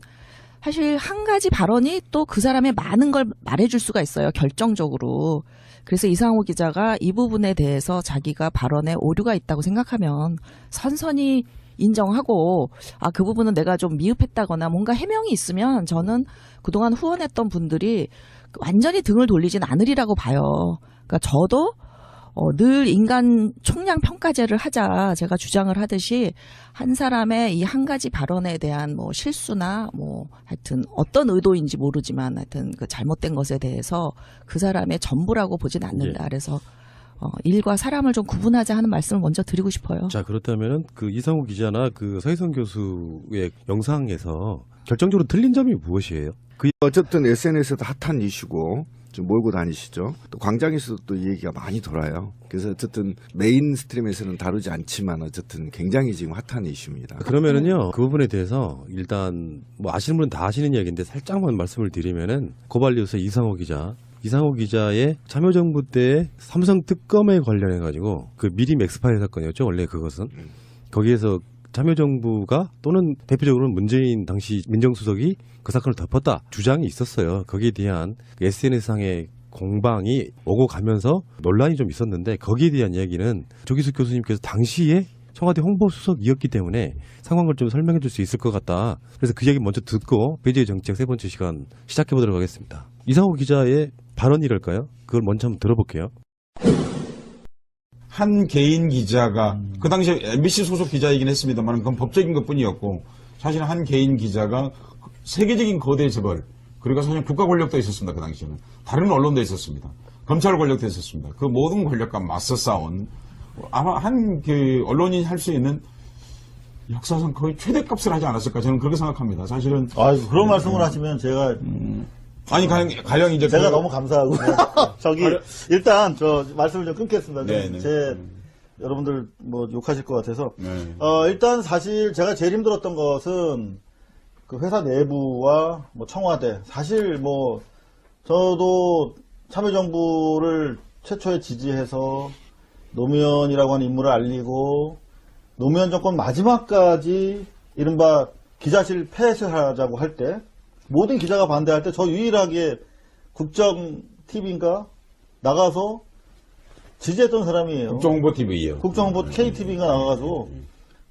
사실 한 가지 발언이 또 그 사람의 많은 걸 말해줄 수가 있어요. 결정적으로. 그래서 이상호 기자가 이 부분에 대해서 자기가 발언에 오류가 있다고 생각하면 선선히 인정하고 그 부분은 내가 좀 미흡했다거나 뭔가 해명이 있으면 저는 그동안 후원했던 분들이 완전히 등을 돌리진 않으리라고 봐요. 그러니까 저도 늘 인간 총량 평가제를 하자 제가 주장을 하듯이 한 사람의 이 한 가지 발언에 대한 뭐 실수나 뭐 하여튼 어떤 의도인지 모르지만 하여튼 그 잘못된 것에 대해서 그 사람의 전부라고 보진 않는다. 그래서 일과 사람을 좀 구분하자 하는 말씀을 먼저 드리고 싶어요. 자, 그렇다면은 그 이상호 기자나 그 서희선 교수의 영상에서 결정적으로 틀린 점이 무엇이에요? 어쨌든 SNS에도 핫한 이슈고 좀 몰고 다니시죠. 또 광장에서도 또 이 얘기가 많이 돌아요. 그래서 어쨌든 메인 스트림에서는 다루지 않지만 어쨌든 굉장히 지금 핫한 이슈입니다. 그러면은요, 그 부분에 대해서 일단 뭐 아시는 분은 다 아시는 이야기인데 살짝만 말씀을 드리면은 고발뉴스 이상호 기자의 참여정부 때 삼성 특검에 관련해 가지고 그 미림 엑스파일 사건이었죠. 원래 그것은 거기에서 참여정부가 또는 대표적으로는 문재인 당시 민정수석이 그 사건을 덮었다 주장이 있었어요. 거기에 대한 SNS상의 공방이 오고 가면서 논란이 좀 있었는데 거기에 대한 이야기는 조기숙 교수님께서 당시에 청와대 홍보수석이었기 때문에 상황을 좀 설명해 줄 수 있을 것 같다. 그래서 그 이야기 먼저 듣고 배제의 정책 세 번째 시간 시작해 보도록 하겠습니다. 이상호 기자의 발언이랄까요? 그걸 먼저 한번 들어볼게요. 한 개인 기자가 그 당시에 MBC 소속 기자이긴 했습니다만 그건 법적인 것뿐이었고 사실 한 개인 기자가 세계적인 거대 재벌 그리고 사실 국가 권력도 있었습니다. 그 당시에는 다른 언론도 있었습니다. 검찰 권력도 있었습니다. 그 모든 권력과 맞서 싸운 아마 한 그 언론인이 할 수 있는 역사상 거의 최대값을 하지 않았을까 저는 그렇게 생각합니다. 사실은 그런 말씀을 하시면 제가 아니 가령 이제 제가 너무 감사하고 저기 일단 저 말씀을 좀 끊겠습니다. 여러분들 뭐 욕하실 것 같아서 일단 사실 제가 제일 힘들었던 것은 그 회사 내부와 뭐 청와대 사실 뭐 저도 참여정부를 최초에 지지해서 노무현이라고 하는 인물을 알리고 노무현 정권 마지막까지 이른바 기자실 폐쇄하자고 할 때 모든 기자가 반대할 때 저 유일하게 국정 TV인가 나가서 지지했던 사람이에요. 국정홍보TV요. 국정홍보 KTV가 나가가지고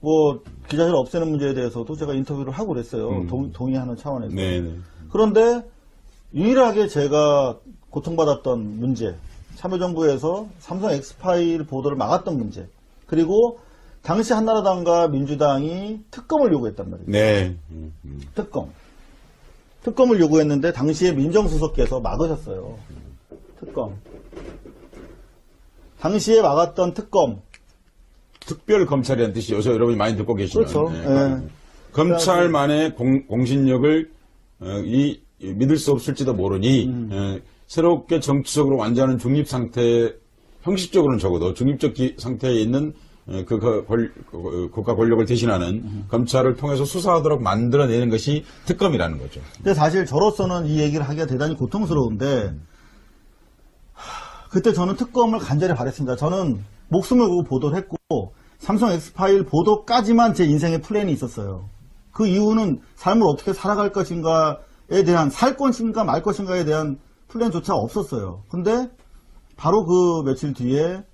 뭐 기자실 없애는 문제에 대해서도 제가 인터뷰를 하고 그랬어요. 동의하는 차원에서. 네네. 그런데 유일하게 제가 고통받았던 문제, 참여정부에서 삼성 엑스파일 보도를 막았던 문제, 그리고 당시 한나라당과 민주당이 특검을 요구했단 말이에요. 네. 특검을 요구했는데 당시에 민정수석께서 막으셨어요. 특검. 당시에 막았던 특검. 특별검찰이라는 뜻이 요새 여러분이 많이 듣고 계시는. 그렇죠. 네. 검찰만의 공신력을 믿을 수 없을지도 모르니 새롭게 정치적으로 완전한 중립 상태, 형식적으로는 적어도 중립적 상태에 있는 국가 권력을 대신하는 검찰을 통해서 수사하도록 만들어내는 것이 특검이라는 거죠. 근데 사실 저로서는 이 얘기를 하기가 대단히 고통스러운데 그때 저는 특검을 간절히 바랬습니다. 저는 목숨을 걸고 보도를 했고 삼성 엑스파일 보도까지만 제 인생의 플랜이 있었어요. 그 이후는 삶을 어떻게 살아갈 것인가에 대한 살 것인가 말 것인가에 대한 플랜조차 없었어요. 근데 바로 그 며칠 뒤에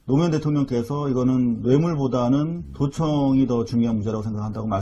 노무현 대통령께서 이거는 뇌물보다는 도청이 더 중요한 문제라고 생각한다고